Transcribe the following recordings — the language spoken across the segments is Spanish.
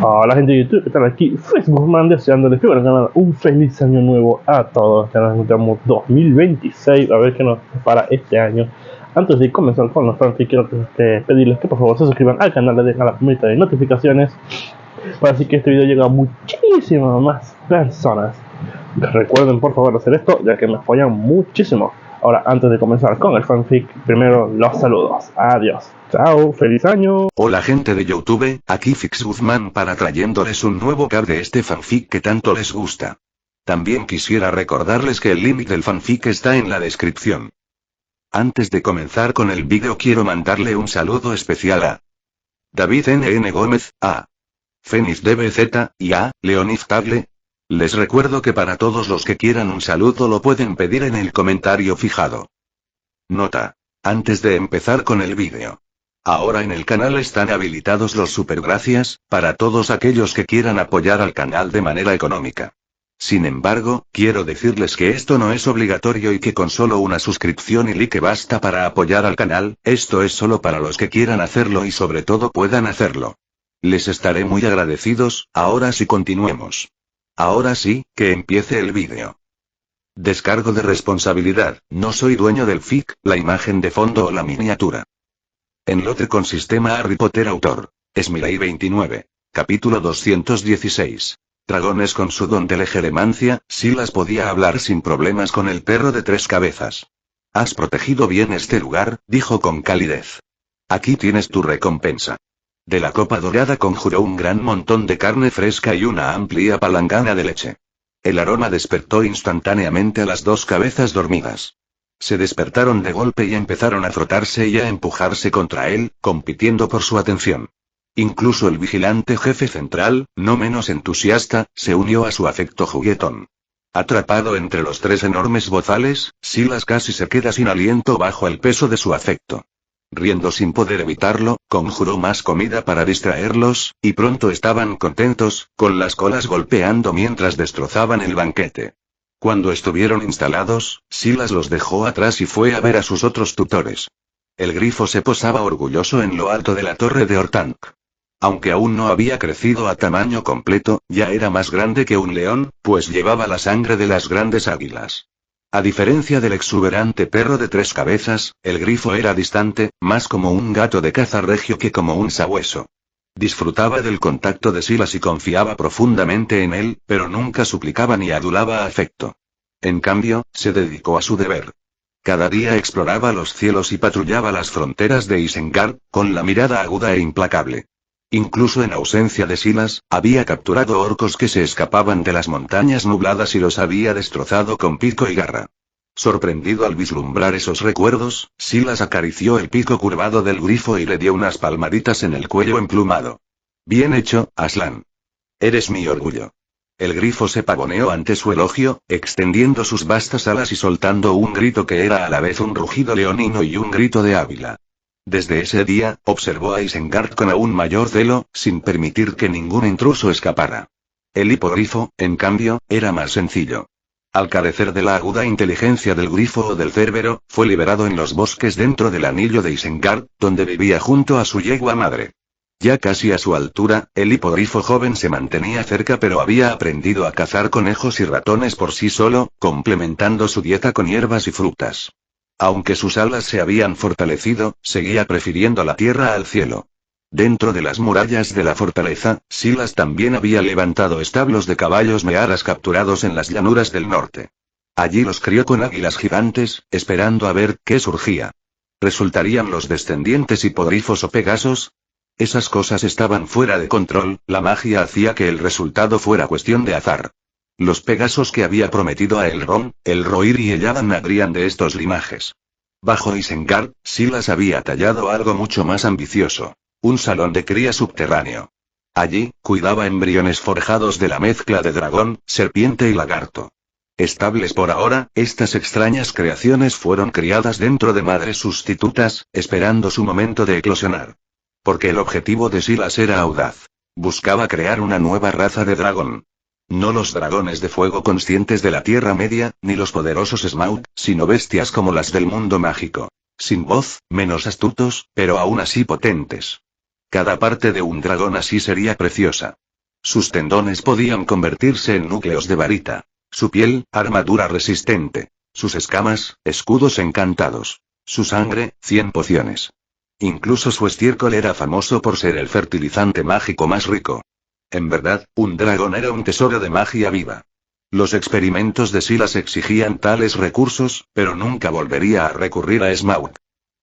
Hola gente de YouTube, ¿qué tal? Aquí Facebook deseándoles que un feliz año nuevo a todos. Ya nos encontramos 2026, a ver qué nos para este año. Antes de comenzar con los fanfics, quiero pedirles que por favor se suscriban al canal, le dejen a la campanita de notificaciones para así que este video llegue a muchísimas más personas. Recuerden por favor hacer esto, ya que me apoyan muchísimo. Ahora, antes de comenzar con el fanfic, primero los saludos. Adiós. Chao, feliz año. Hola gente de YouTube, aquí Fix Guzmán para trayéndoles un nuevo cap de este fanfic que tanto les gusta. También quisiera recordarles que el link del fanfic está en la descripción. Antes de comenzar con el vídeo quiero mandarle un saludo especial a David NN Gómez, a Fenix DBZ, y a Leonif Table. Les recuerdo que para todos los que quieran un saludo lo pueden pedir en el comentario fijado. Nota. Antes de empezar con el vídeo. Ahora en el canal están habilitados los supergracias, para todos aquellos que quieran apoyar al canal de manera económica. Sin embargo, quiero decirles que esto no es obligatorio y que con solo una suscripción y like basta para apoyar al canal, esto es solo para los que quieran hacerlo y sobre todo puedan hacerlo. Les estaré muy agradecidos. Ahora sí continuemos. Ahora sí, que empiece el vídeo. Descargo de responsabilidad, no soy dueño del fic, la imagen de fondo o la miniatura. Enlote con sistema Harry Potter autor. Smirai 29. Capítulo 216. Dragones con su don de legeremancia, Silas podía hablar sin problemas con el perro de 3 cabezas. Has protegido bien este lugar, dijo con calidez. Aquí tienes tu recompensa. De la copa dorada conjuró un gran montón de carne fresca y una amplia palangana de leche. El aroma despertó instantáneamente a las 2 cabezas dormidas. Se despertaron de golpe y empezaron a frotarse y a empujarse contra él, compitiendo por su atención. Incluso el vigilante jefe central, no menos entusiasta, se unió a su afecto juguetón. Atrapado entre los 3 enormes bozales, Silas casi se queda sin aliento bajo el peso de su afecto. Riendo sin poder evitarlo, conjuró más comida para distraerlos, y pronto estaban contentos, con las colas golpeando mientras destrozaban el banquete. Cuando estuvieron instalados, Silas los dejó atrás y fue a ver a sus otros tutores. El grifo se posaba orgulloso en lo alto de la torre de Ortank. Aunque aún no había crecido a tamaño completo, ya era más grande que un león, pues llevaba la sangre de las grandes águilas. A diferencia del exuberante perro de 3 cabezas, el grifo era distante, más como un gato de caza regio que como un sabueso. Disfrutaba del contacto de Silas y confiaba profundamente en él, pero nunca suplicaba ni adulaba afecto. En cambio, se dedicó a su deber. Cada día exploraba los cielos y patrullaba las fronteras de Isengard, con la mirada aguda e implacable. Incluso en ausencia de Silas, había capturado orcos que se escapaban de las montañas nubladas y los había destrozado con pico y garra. Sorprendido al vislumbrar esos recuerdos, Silas acarició el pico curvado del grifo y le dio unas palmaditas en el cuello emplumado. Bien hecho, Aslan. Eres mi orgullo. El grifo se pavoneó ante su elogio, extendiendo sus vastas alas y soltando un grito que era a la vez un rugido leonino y un grito de águila. Desde ese día, observó a Isengard con aún mayor celo, sin permitir que ningún intruso escapara. El hipogrifo, en cambio, era más sencillo. Al carecer de la aguda inteligencia del grifo o del cérbero, fue liberado en los bosques dentro del anillo de Isengard, donde vivía junto a su yegua madre. Ya casi a su altura, el hipogrifo joven se mantenía cerca pero había aprendido a cazar conejos y ratones por sí solo, complementando su dieta con hierbas y frutas. Aunque sus alas se habían fortalecido, seguía prefiriendo la tierra al cielo. Dentro de las murallas de la fortaleza, Silas también había levantado establos de caballos mearas capturados en las llanuras del norte. Allí los crió con águilas gigantes, esperando a ver qué surgía. ¿Resultarían los descendientes hipogrifos o pegasos? Esas cosas estaban fuera de control, la magia hacía que el resultado fuera cuestión de azar. Los pegasos que había prometido a Elrond, el Rohirrim y el Adán nacían de estos linajes. Bajo Isengard, Silas había tallado algo mucho más ambicioso. Un salón de cría subterráneo. Allí, cuidaba embriones forjados de la mezcla de dragón, serpiente y lagarto. Estables por ahora, estas extrañas creaciones fueron criadas dentro de madres sustitutas, esperando su momento de eclosionar. Porque el objetivo de Silas era audaz. Buscaba crear una nueva raza de dragón. No los dragones de fuego conscientes de la Tierra Media, ni los poderosos Smaug, sino bestias como las del mundo mágico. Sin voz, menos astutos, pero aún así potentes. Cada parte de un dragón así sería preciosa. Sus tendones podían convertirse en núcleos de varita. Su piel, armadura resistente. Sus escamas, escudos encantados. Su sangre, 100 pociones. Incluso su estiércol era famoso por ser el fertilizante mágico más rico. En verdad, un dragón era un tesoro de magia viva. Los experimentos de Silas exigían tales recursos, pero nunca volvería a recurrir a Smaug.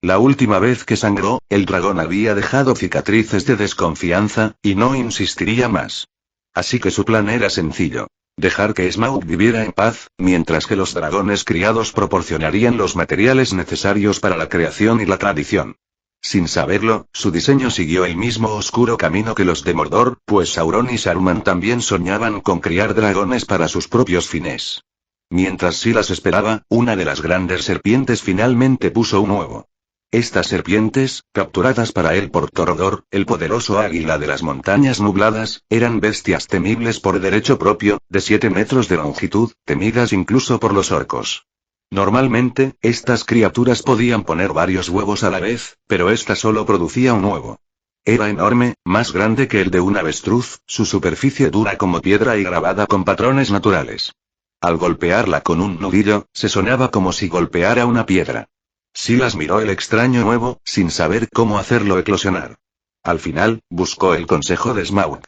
La última vez que sangró, el dragón había dejado cicatrices de desconfianza, y no insistiría más. Así que su plan era sencillo. Dejar que Smaug viviera en paz, mientras que los dragones criados proporcionarían los materiales necesarios para la creación y la tradición. Sin saberlo, su diseño siguió el mismo oscuro camino que los de Mordor, pues Sauron y Saruman también soñaban con criar dragones para sus propios fines. Mientras Silas esperaba, una de las grandes serpientes finalmente puso un huevo. Estas serpientes, capturadas para él por Torodor, el poderoso águila de las montañas nubladas, eran bestias temibles por derecho propio, de 7 metros de longitud, temidas incluso por los orcos. Normalmente, estas criaturas podían poner varios huevos a la vez, pero esta solo producía un huevo. Era enorme, más grande que el de un avestruz, su superficie dura como piedra y grabada con patrones naturales. Al golpearla con un nudillo, se sonaba como si golpeara una piedra. Silas miró el extraño huevo, sin saber cómo hacerlo eclosionar. Al final, buscó el consejo de Smaug.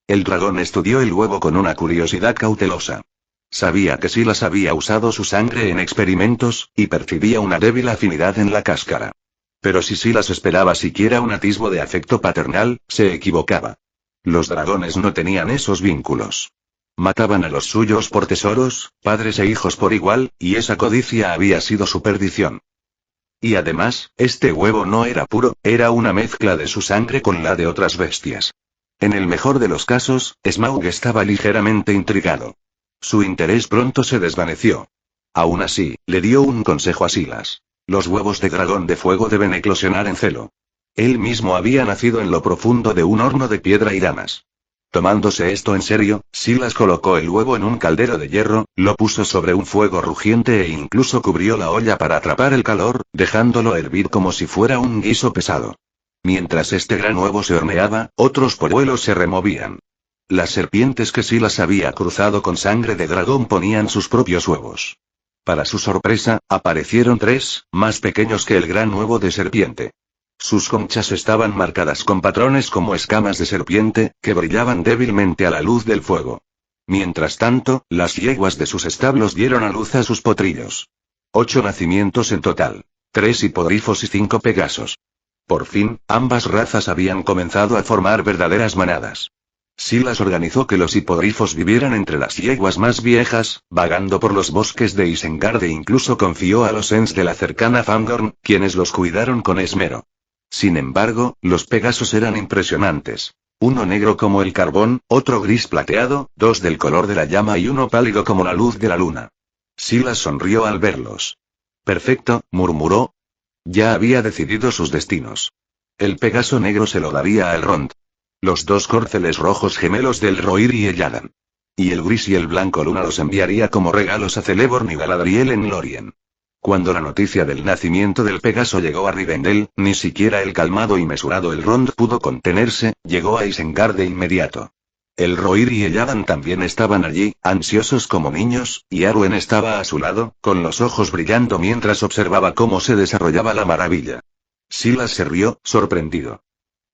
El dragón estudió el huevo con una curiosidad cautelosa. Sabía que Silas había usado su sangre en experimentos, y percibía una débil afinidad en la cáscara. Pero si Silas esperaba siquiera un atisbo de afecto paternal, se equivocaba. Los dragones no tenían esos vínculos. Mataban a los suyos por tesoros, padres e hijos por igual, y esa codicia había sido su perdición. Y además, este huevo no era puro, era una mezcla de su sangre con la de otras bestias. En el mejor de los casos, Smaug estaba ligeramente intrigado. Su interés pronto se desvaneció. Aún así, le dio un consejo a Silas. Los huevos de dragón de fuego deben eclosionar en celo. Él mismo había nacido en lo profundo de un horno de piedra y damas. Tomándose esto en serio, Silas colocó el huevo en un caldero de hierro, lo puso sobre un fuego rugiente e incluso cubrió la olla para atrapar el calor, dejándolo hervir como si fuera un guiso pesado. Mientras este gran huevo se horneaba, otros polluelos se removían. Las serpientes que Silas había cruzado con sangre de dragón ponían sus propios huevos. Para su sorpresa, aparecieron 3, más pequeños que el gran huevo de serpiente. Sus conchas estaban marcadas con patrones como escamas de serpiente, que brillaban débilmente a la luz del fuego. Mientras tanto, las yeguas de sus establos dieron a luz a sus potrillos. 8 nacimientos en total. 3 hipogrifos y 5 pegasos. Por fin, ambas razas habían comenzado a formar verdaderas manadas. Silas organizó que los hipogrifos vivieran entre las yeguas más viejas, vagando por los bosques de Isengard e incluso confió a los Ents de la cercana Fangorn, quienes los cuidaron con esmero. Sin embargo, los pegasos eran impresionantes. Uno negro como el carbón, otro gris plateado, 2 del color de la llama y uno pálido como la luz de la luna. Silas sonrió al verlos. Perfecto, murmuró. Ya había decidido sus destinos. El pegaso negro se lo daría a Elrond. Los 2 córceles rojos gemelos del Rohirrim y Elladan. Y el gris y el blanco luna los enviaría como regalos a Celeborn y Galadriel en Lórien. Cuando la noticia del nacimiento del Pegaso llegó a Rivendell, ni siquiera el calmado y mesurado Elrond pudo contenerse, llegó a Isengard de inmediato. El Rohirrim y Elladan también estaban allí, ansiosos como niños, y Arwen estaba a su lado, con los ojos brillando mientras observaba cómo se desarrollaba la maravilla. Silas se rió, sorprendido.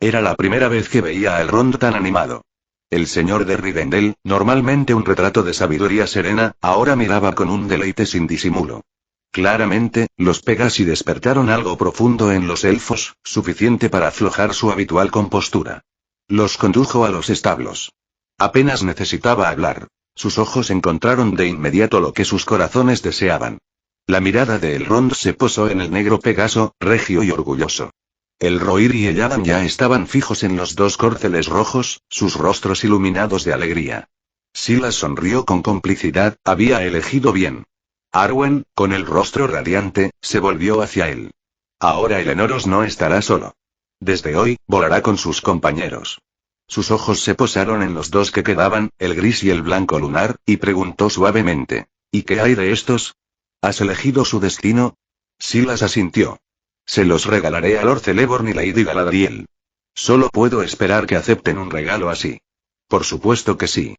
Era la primera vez que veía a Elrond tan animado. El señor de Rivendell, normalmente un retrato de sabiduría serena, ahora miraba con un deleite sin disimulo. Claramente, los Pegasi despertaron algo profundo en los elfos, suficiente para aflojar su habitual compostura. Los condujo a los establos. Apenas necesitaba hablar. Sus ojos encontraron de inmediato lo que sus corazones deseaban. La mirada de Elrond se posó en el negro Pegaso, regio y orgulloso. El Rohirrim y Elladan ya estaban fijos en los 2 córceles rojos, sus rostros iluminados de alegría. Silas sonrió con complicidad, había elegido bien. Arwen, con el rostro radiante, se volvió hacia él. Ahora Elenoros no estará solo. Desde hoy, volará con sus compañeros. Sus ojos se posaron en los 2 que quedaban, el gris y el blanco lunar, y preguntó suavemente. ¿Y qué hay de estos? ¿Has elegido su destino? Silas asintió. Se los regalaré a Lord Celeborn y Lady Galadriel. Solo puedo esperar que acepten un regalo así. Por supuesto que sí.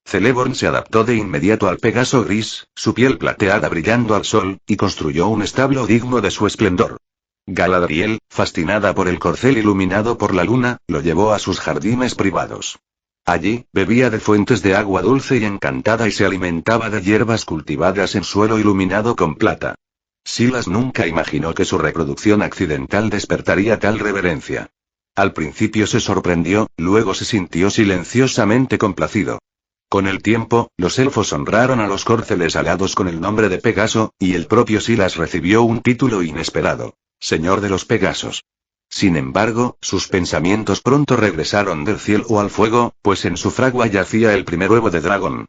Celeborn se adaptó de inmediato al Pegaso gris, su piel plateada brillando al sol, y construyó un establo digno de su esplendor. Galadriel, fascinada por el corcel iluminado por la luna, lo llevó a sus jardines privados. Allí, bebía de fuentes de agua dulce y encantada y se alimentaba de hierbas cultivadas en suelo iluminado con plata. Silas nunca imaginó que su reproducción accidental despertaría tal reverencia. Al principio se sorprendió, luego se sintió silenciosamente complacido. Con el tiempo, los elfos honraron a los corceles alados con el nombre de Pegaso, y el propio Silas recibió un título inesperado: Señor de los Pegasos. Sin embargo, sus pensamientos pronto regresaron del cielo al fuego, pues en su fragua yacía el primer huevo de dragón.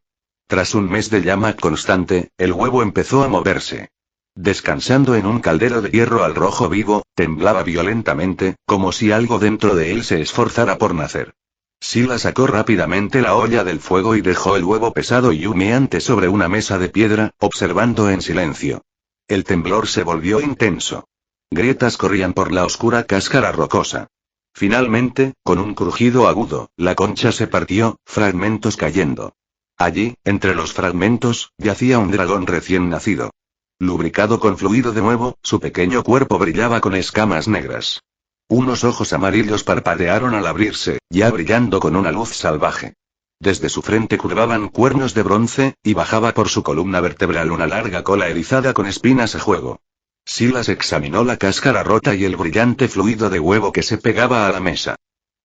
Tras un mes de llama constante, el huevo empezó a moverse. Descansando en un caldero de hierro al rojo vivo, temblaba violentamente, como si algo dentro de él se esforzara por nacer. Silas sacó rápidamente la olla del fuego y dejó el huevo pesado y humeante sobre una mesa de piedra, observando en silencio. El temblor se volvió intenso. Grietas corrían por la oscura cáscara rocosa. Finalmente, con un crujido agudo, la concha se partió, fragmentos cayendo. Allí, entre los fragmentos, yacía un dragón recién nacido. Lubricado con fluido de nuevo, su pequeño cuerpo brillaba con escamas negras. Unos ojos amarillos parpadearon al abrirse, ya brillando con una luz salvaje. Desde su frente curvaban cuernos de bronce, y bajaba por su columna vertebral una larga cola erizada con espinas a juego. Silas examinó la cáscara rota y el brillante fluido de huevo que se pegaba a la mesa.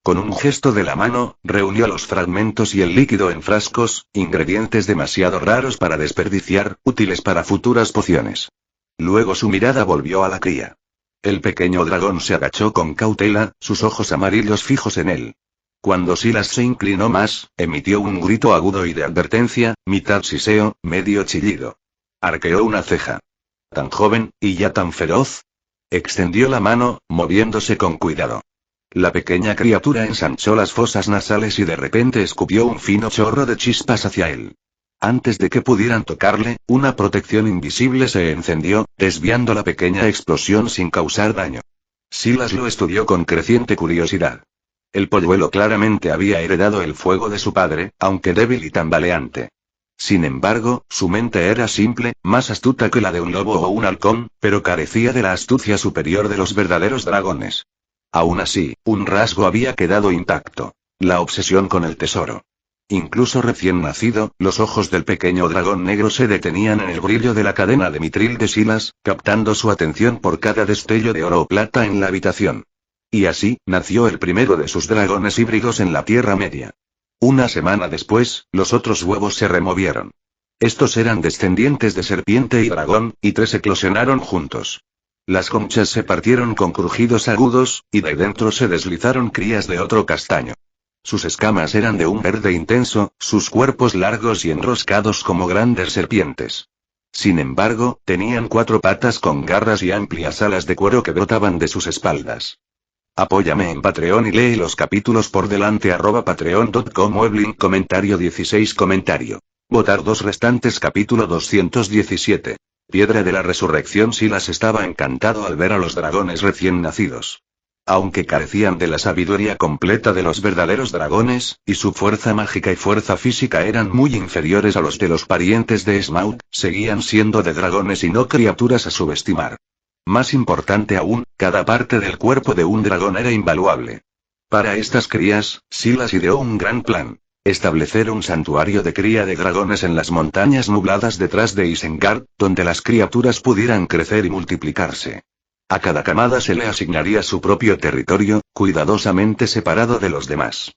Con un gesto de la mano, reunió los fragmentos y el líquido en frascos, ingredientes demasiado raros para desperdiciar, útiles para futuras pociones. Luego su mirada volvió a la cría. El pequeño dragón se agachó con cautela, sus ojos amarillos fijos en él. Cuando Silas se inclinó más, emitió un grito agudo y de advertencia, mitad siseo, medio chillido. Arqueó una ceja. ¿Tan joven, y ya tan feroz? Extendió la mano, moviéndose con cuidado. La pequeña criatura ensanchó las fosas nasales y de repente escupió un fino chorro de chispas hacia él. Antes de que pudieran tocarle, una protección invisible se encendió, desviando la pequeña explosión sin causar daño. Silas lo estudió con creciente curiosidad. El polluelo claramente había heredado el fuego de su padre, aunque débil y tambaleante. Sin embargo, su mente era simple, más astuta que la de un lobo o un halcón, pero carecía de la astucia superior de los verdaderos dragones. Aún así, un rasgo había quedado intacto: la obsesión con el tesoro. Incluso recién nacido, los ojos del pequeño dragón negro se detenían en el brillo de la cadena de mitril de Silas, captando su atención por cada destello de oro o plata en la habitación. Y así, nació el primero de sus dragones híbridos en la Tierra Media. Una semana después, los otros huevos se removieron. Estos eran descendientes de serpiente y dragón, y 3 eclosionaron juntos. Las conchas se partieron con crujidos agudos, y de dentro se deslizaron crías de otro castaño. Sus escamas eran de un verde intenso, sus cuerpos largos y enroscados como grandes serpientes. Sin embargo, tenían 4 patas con garras y amplias alas de cuero que brotaban de sus espaldas. Apóyame en Patreon y lee los capítulos por delante @patreon.com Weblink comentario 16 comentario. Votar 2 restantes capítulo 217. Piedra de la Resurrección. Silas estaba encantado al ver a los dragones recién nacidos. Aunque carecían de la sabiduría completa de los verdaderos dragones, y su fuerza mágica y fuerza física eran muy inferiores a los de los parientes de Smaug, seguían siendo de dragones y no criaturas a subestimar. Más importante aún, cada parte del cuerpo de un dragón era invaluable. Para estas crías, Silas ideó un gran plan: establecer un santuario de cría de dragones en las montañas nubladas detrás de Isengard, donde las criaturas pudieran crecer y multiplicarse. A cada camada se le asignaría su propio territorio, cuidadosamente separado de los demás.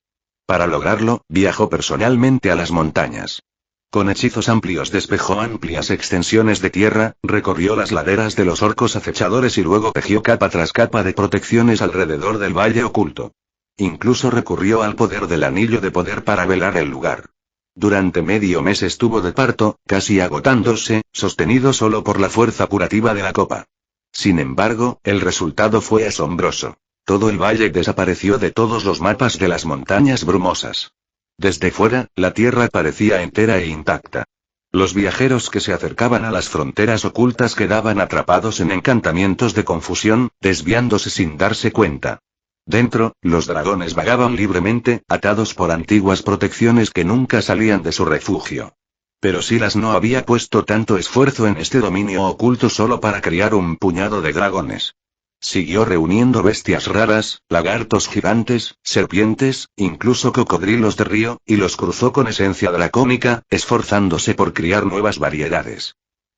Para lograrlo, viajó personalmente a las montañas. Con hechizos amplios despejó amplias extensiones de tierra, recorrió las laderas de los orcos acechadores y luego tejió capa tras capa de protecciones alrededor del valle oculto. Incluso recurrió al poder del anillo de poder para velar el lugar. Durante medio mes estuvo de parto, casi agotándose, sostenido solo por la fuerza curativa de la copa. Sin embargo, el resultado fue asombroso. Todo el valle desapareció de todos los mapas de las montañas brumosas. Desde fuera, la tierra parecía entera e intacta. Los viajeros que se acercaban a las fronteras ocultas quedaban atrapados en encantamientos de confusión, desviándose sin darse cuenta. Dentro, los dragones vagaban libremente, atados por antiguas protecciones que nunca salían de su refugio. Pero Silas no había puesto tanto esfuerzo en este dominio oculto solo para criar un puñado de dragones. Siguió reuniendo bestias raras, lagartos gigantes, serpientes, incluso cocodrilos de río, y los cruzó con esencia dracónica, esforzándose por criar nuevas variedades.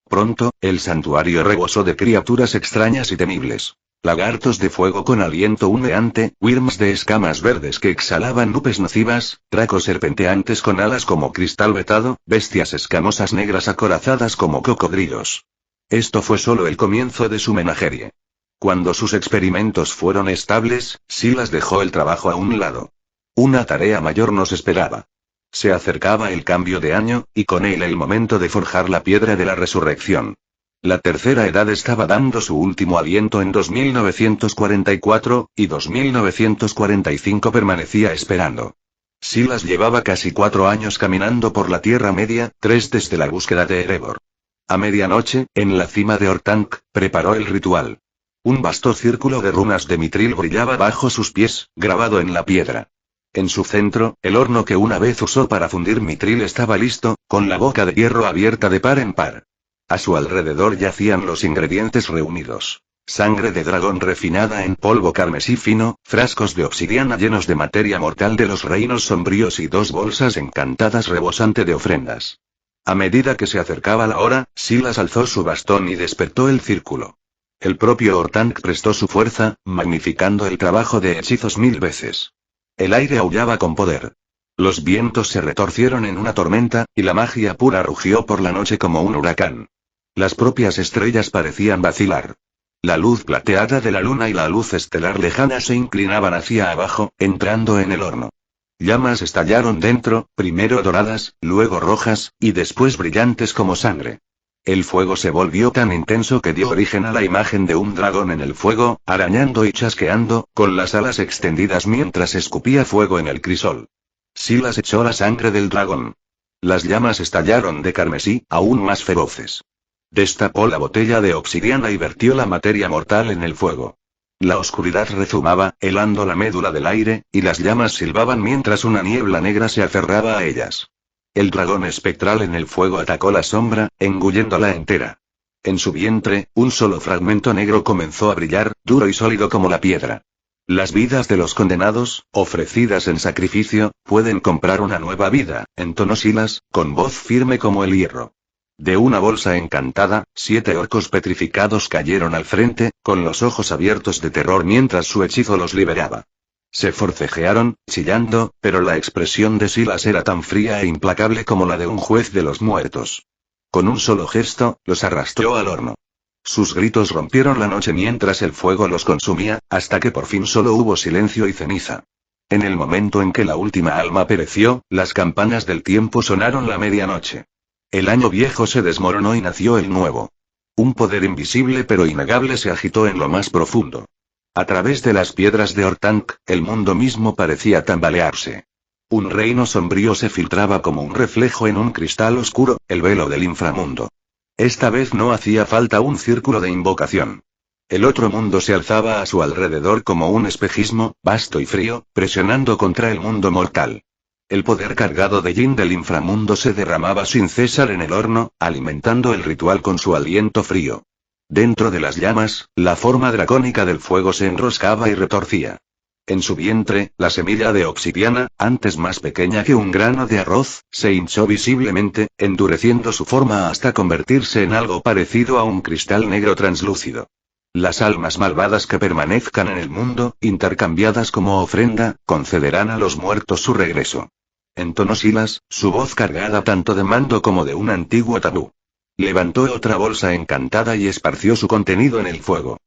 Pronto, el santuario rebosó de criaturas extrañas y temibles. Lagartos de fuego con aliento humeante, wyrms de escamas verdes que exhalaban nubes nocivas, dracos serpenteantes con alas como cristal vetado, bestias escamosas negras acorazadas como cocodrilos. Esto fue solo el comienzo de su menagerie. Cuando sus experimentos fueron estables, Silas dejó el trabajo a un lado. Una tarea mayor nos esperaba. Se acercaba el cambio de año, y con él el momento de forjar la piedra de la resurrección. La tercera edad estaba dando su último aliento en 2944, y 2945 permanecía esperando. Silas llevaba casi 4 años caminando por la Tierra Media, 3 desde la búsqueda de Erebor. A medianoche, en la cima de Ortank, preparó el ritual. Un vasto círculo de runas de mitril brillaba bajo sus pies, grabado en la piedra. En su centro, el horno que una vez usó para fundir mitril estaba listo, con la boca de hierro abierta de par en par. A su alrededor yacían los ingredientes reunidos. Sangre de dragón refinada en polvo carmesí fino, frascos de obsidiana llenos de materia mortal de los reinos sombríos y 2 bolsas encantadas rebosante de ofrendas. A medida que se acercaba la hora, Silas alzó su bastón y despertó el círculo. El propio Ortank prestó su fuerza, magnificando el trabajo de hechizos 1000 veces. El aire aullaba con poder. Los vientos se retorcieron en una tormenta, y la magia pura rugió por la noche como un huracán. Las propias estrellas parecían vacilar. La luz plateada de la luna y la luz estelar lejana se inclinaban hacia abajo, entrando en el horno. Llamas estallaron dentro, primero doradas, luego rojas, y después brillantes como sangre. El fuego se volvió tan intenso que dio origen a la imagen de un dragón en el fuego, arañando y chasqueando, con las alas extendidas mientras escupía fuego en el crisol. Silas echó la sangre del dragón. Las llamas estallaron de carmesí, aún más feroces. Destapó la botella de obsidiana y vertió la materia mortal en el fuego. La oscuridad rezumaba, helando la médula del aire, y las llamas silbaban mientras una niebla negra se aferraba a ellas. El dragón espectral en el fuego atacó la sombra, engulléndola entera. En su vientre, un solo fragmento negro comenzó a brillar, duro y sólido como la piedra. Las vidas de los condenados, ofrecidas en sacrificio, pueden comprar una nueva vida, entonó Silas, con voz firme como el hierro. De una bolsa encantada, 7 orcos petrificados cayeron al frente, con los ojos abiertos de terror mientras su hechizo los liberaba. Se forcejearon, chillando, pero la expresión de Silas era tan fría e implacable como la de un juez de los muertos. Con un solo gesto, los arrastró al horno. Sus gritos rompieron la noche mientras el fuego los consumía, hasta que por fin solo hubo silencio y ceniza. En el momento en que la última alma pereció, las campanas del tiempo sonaron la medianoche. El año viejo se desmoronó y nació el nuevo. Un poder invisible pero innegable se agitó en lo más profundo. A través de las piedras de Ortank, el mundo mismo parecía tambalearse. Un reino sombrío se filtraba como un reflejo en un cristal oscuro, el velo del inframundo. Esta vez no hacía falta un círculo de invocación. El otro mundo se alzaba a su alrededor como un espejismo, vasto y frío, presionando contra el mundo mortal. El poder cargado de yin del inframundo se derramaba sin cesar en el horno, alimentando el ritual con su aliento frío. Dentro de las llamas, la forma dracónica del fuego se enroscaba y retorcía. En su vientre, la semilla de obsidiana, antes más pequeña que un grano de arroz, se hinchó visiblemente, endureciendo su forma hasta convertirse en algo parecido a un cristal negro translúcido. Las almas malvadas que permanezcan en el mundo, intercambiadas como ofrenda, concederán a los muertos su regreso. Entonó Silas, su voz cargada tanto de mando como de un antiguo tabú. Levantó otra bolsa encantada y esparció su contenido en el fuego.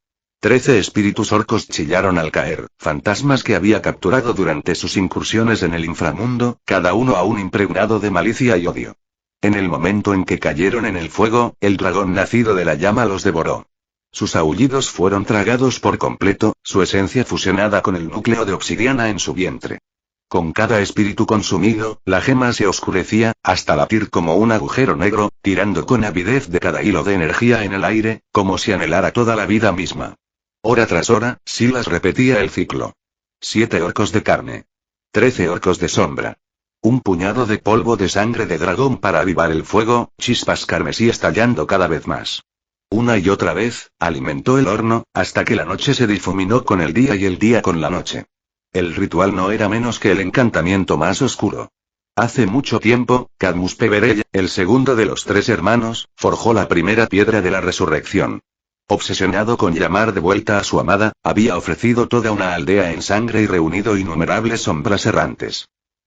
13 espíritus orcos chillaron al caer, fantasmas que había capturado durante sus incursiones en el inframundo, cada uno aún impregnado de malicia y odio. En el momento en que cayeron en el fuego, el dragón nacido de la llama los devoró. Sus aullidos fueron tragados por completo, su esencia fusionada con el núcleo de obsidiana en su vientre. Con cada espíritu consumido, la gema se oscurecía, hasta latir como un agujero negro, tirando con avidez de cada hilo de energía en el aire, como si anhelara toda la vida misma. Hora tras hora, Silas repetía el ciclo. 7 orcos de carne. 13 orcos de sombra. Un puñado de polvo de sangre de dragón para avivar el fuego, chispas carmesí estallando cada vez más. Una y otra vez, alimentó el horno, hasta que la noche se difuminó con el día y el día con la noche. El ritual no era menos que el encantamiento más oscuro. Hace mucho tiempo, Cadmus Peverell, el segundo de los 3 hermanos, forjó la primera piedra de la resurrección. Obsesionado con llamar de vuelta a su amada, había ofrecido toda una aldea en sangre y reunido innumerables sombras errantes.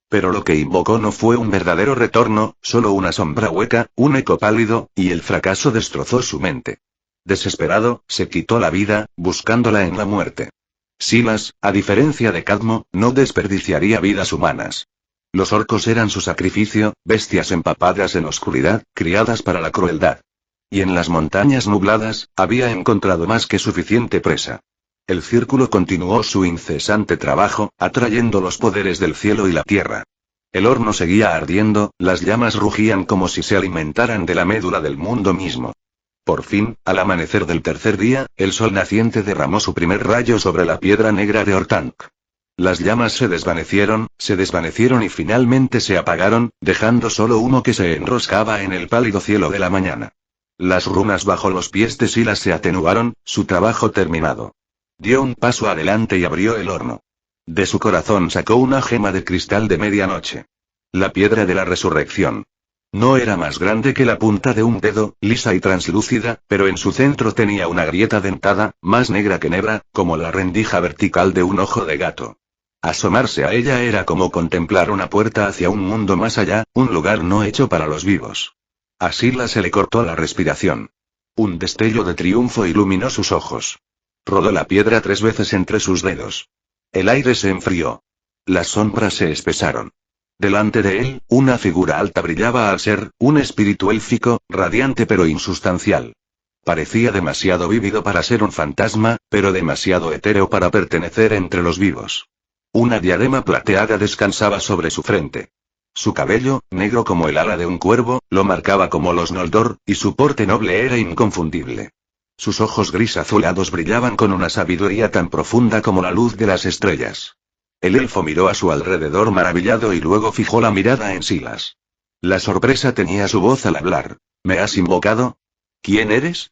Pero lo que invocó no fue un verdadero retorno, solo una sombra hueca, un eco pálido, y el fracaso destrozó su mente. Desesperado, se quitó la vida, buscándola en la muerte. Silas, a diferencia de Cadmo, no desperdiciaría vidas humanas. Los orcos eran su sacrificio, bestias empapadas en oscuridad, criadas para la crueldad. Y en las montañas nubladas, había encontrado más que suficiente presa. El círculo continuó su incesante trabajo, atrayendo los poderes del cielo y la tierra. El horno seguía ardiendo, las llamas rugían como si se alimentaran de la médula del mundo mismo. Por fin, al amanecer del tercer día, el sol naciente derramó su primer rayo sobre la piedra negra de Ortank. Las llamas se desvanecieron y finalmente se apagaron, dejando solo humo que se enroscaba en el pálido cielo de la mañana. Las runas bajo los pies de Silas se atenuaron, su trabajo terminado. Dio un paso adelante y abrió el horno. De su corazón sacó una gema de cristal de medianoche. La piedra de la resurrección. No era más grande que la punta de un dedo, lisa y translúcida, pero en su centro tenía una grieta dentada, más negra que negra, como la rendija vertical de un ojo de gato. Asomarse a ella era como contemplar una puerta hacia un mundo más allá, un lugar no hecho para los vivos. A Silas se le cortó la respiración. Un destello de triunfo iluminó sus ojos. Rodó la piedra 3 veces entre sus dedos. El aire se enfrió. Las sombras se espesaron. Delante de él, una figura alta brillaba al ser, un espíritu élfico, radiante pero insustancial. Parecía demasiado vívido para ser un fantasma, pero demasiado etéreo para pertenecer entre los vivos. Una diadema plateada descansaba sobre su frente. Su cabello, negro como el ala de un cuervo, lo marcaba como los Noldor, y su porte noble era inconfundible. Sus ojos gris azulados brillaban con una sabiduría tan profunda como la luz de las estrellas. El elfo miró a su alrededor maravillado y luego fijó la mirada en Silas. La sorpresa tenía su voz al hablar. ¿Me has invocado? ¿Quién eres?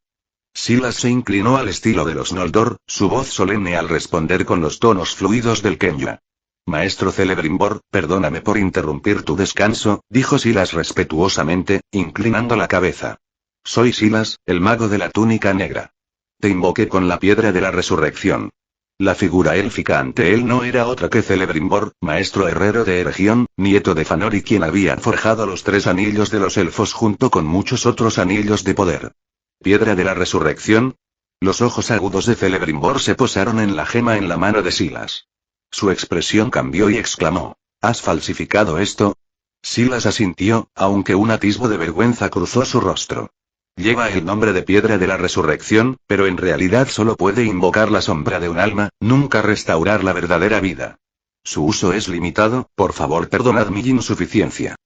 Silas se inclinó al estilo de los Noldor, su voz solemne al responder con los tonos fluidos del Quenya. Maestro Celebrimbor, perdóname por interrumpir tu descanso, dijo Silas respetuosamente, inclinando la cabeza. Soy Silas, el mago de la túnica negra. Te invoqué con la piedra de la resurrección. La figura élfica ante él no era otra que Celebrimbor, maestro herrero de Eregion, nieto de Fanori quien había forjado los 3 anillos de los elfos junto con muchos otros anillos de poder. ¿Piedra de la resurrección? Los ojos agudos de Celebrimbor se posaron en la gema en la mano de Silas. Su expresión cambió y exclamó, ¿has falsificado esto? Silas asintió, aunque un atisbo de vergüenza cruzó su rostro. Lleva el nombre de piedra de la resurrección, pero en realidad solo puede invocar la sombra de un alma, nunca restaurar la verdadera vida. Su uso es limitado, por favor perdonad mi insuficiencia.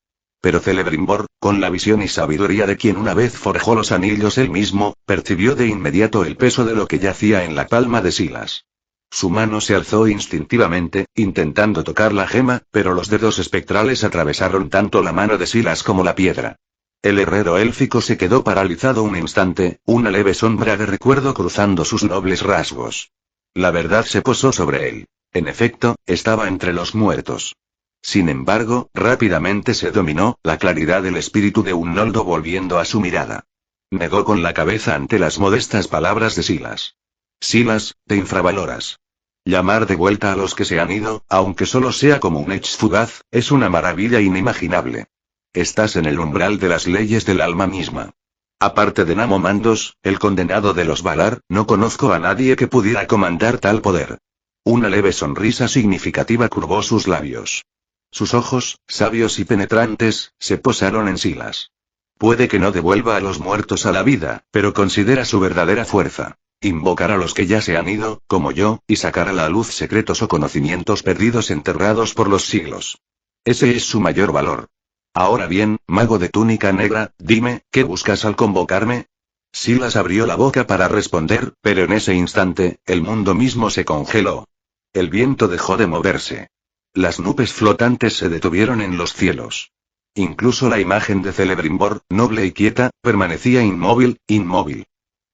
Pero Celebrimbor, con la visión y sabiduría de quien una vez forjó los anillos él mismo, percibió de inmediato el peso de lo que yacía en la palma de Silas. Su mano se alzó instintivamente, intentando tocar la gema, pero los dedos espectrales atravesaron tanto la mano de Silas como la piedra. El herrero élfico se quedó paralizado un instante, una leve sombra de recuerdo cruzando sus nobles rasgos. La verdad se posó sobre él. En efecto, estaba entre los muertos. Sin embargo, rápidamente se dominó la claridad del espíritu de un Noldo volviendo a su mirada. Negó con la cabeza ante las modestas palabras de Silas. Silas, te infravaloras. Llamar de vuelta a los que se han ido, aunque solo sea como un hechizo fugaz, es una maravilla inimaginable. Estás en el umbral de las leyes del alma misma. Aparte de Namo Mandos, el condenado de los Valar, no conozco a nadie que pudiera comandar tal poder. Una leve sonrisa significativa curvó sus labios. Sus ojos, sabios y penetrantes, se posaron en Silas. Puede que no devuelva a los muertos a la vida, pero considera su verdadera fuerza. Invocar a los que ya se han ido, como yo, y sacar a la luz secretos o conocimientos perdidos enterrados por los siglos. Ese es su mayor valor. Ahora bien, mago de túnica negra, dime, ¿qué buscas al convocarme? Silas abrió la boca para responder, pero en ese instante, el mundo mismo se congeló. El viento dejó de moverse. Las nubes flotantes se detuvieron en los cielos. Incluso la imagen de Celebrimbor, noble y quieta, permanecía inmóvil, inmóvil.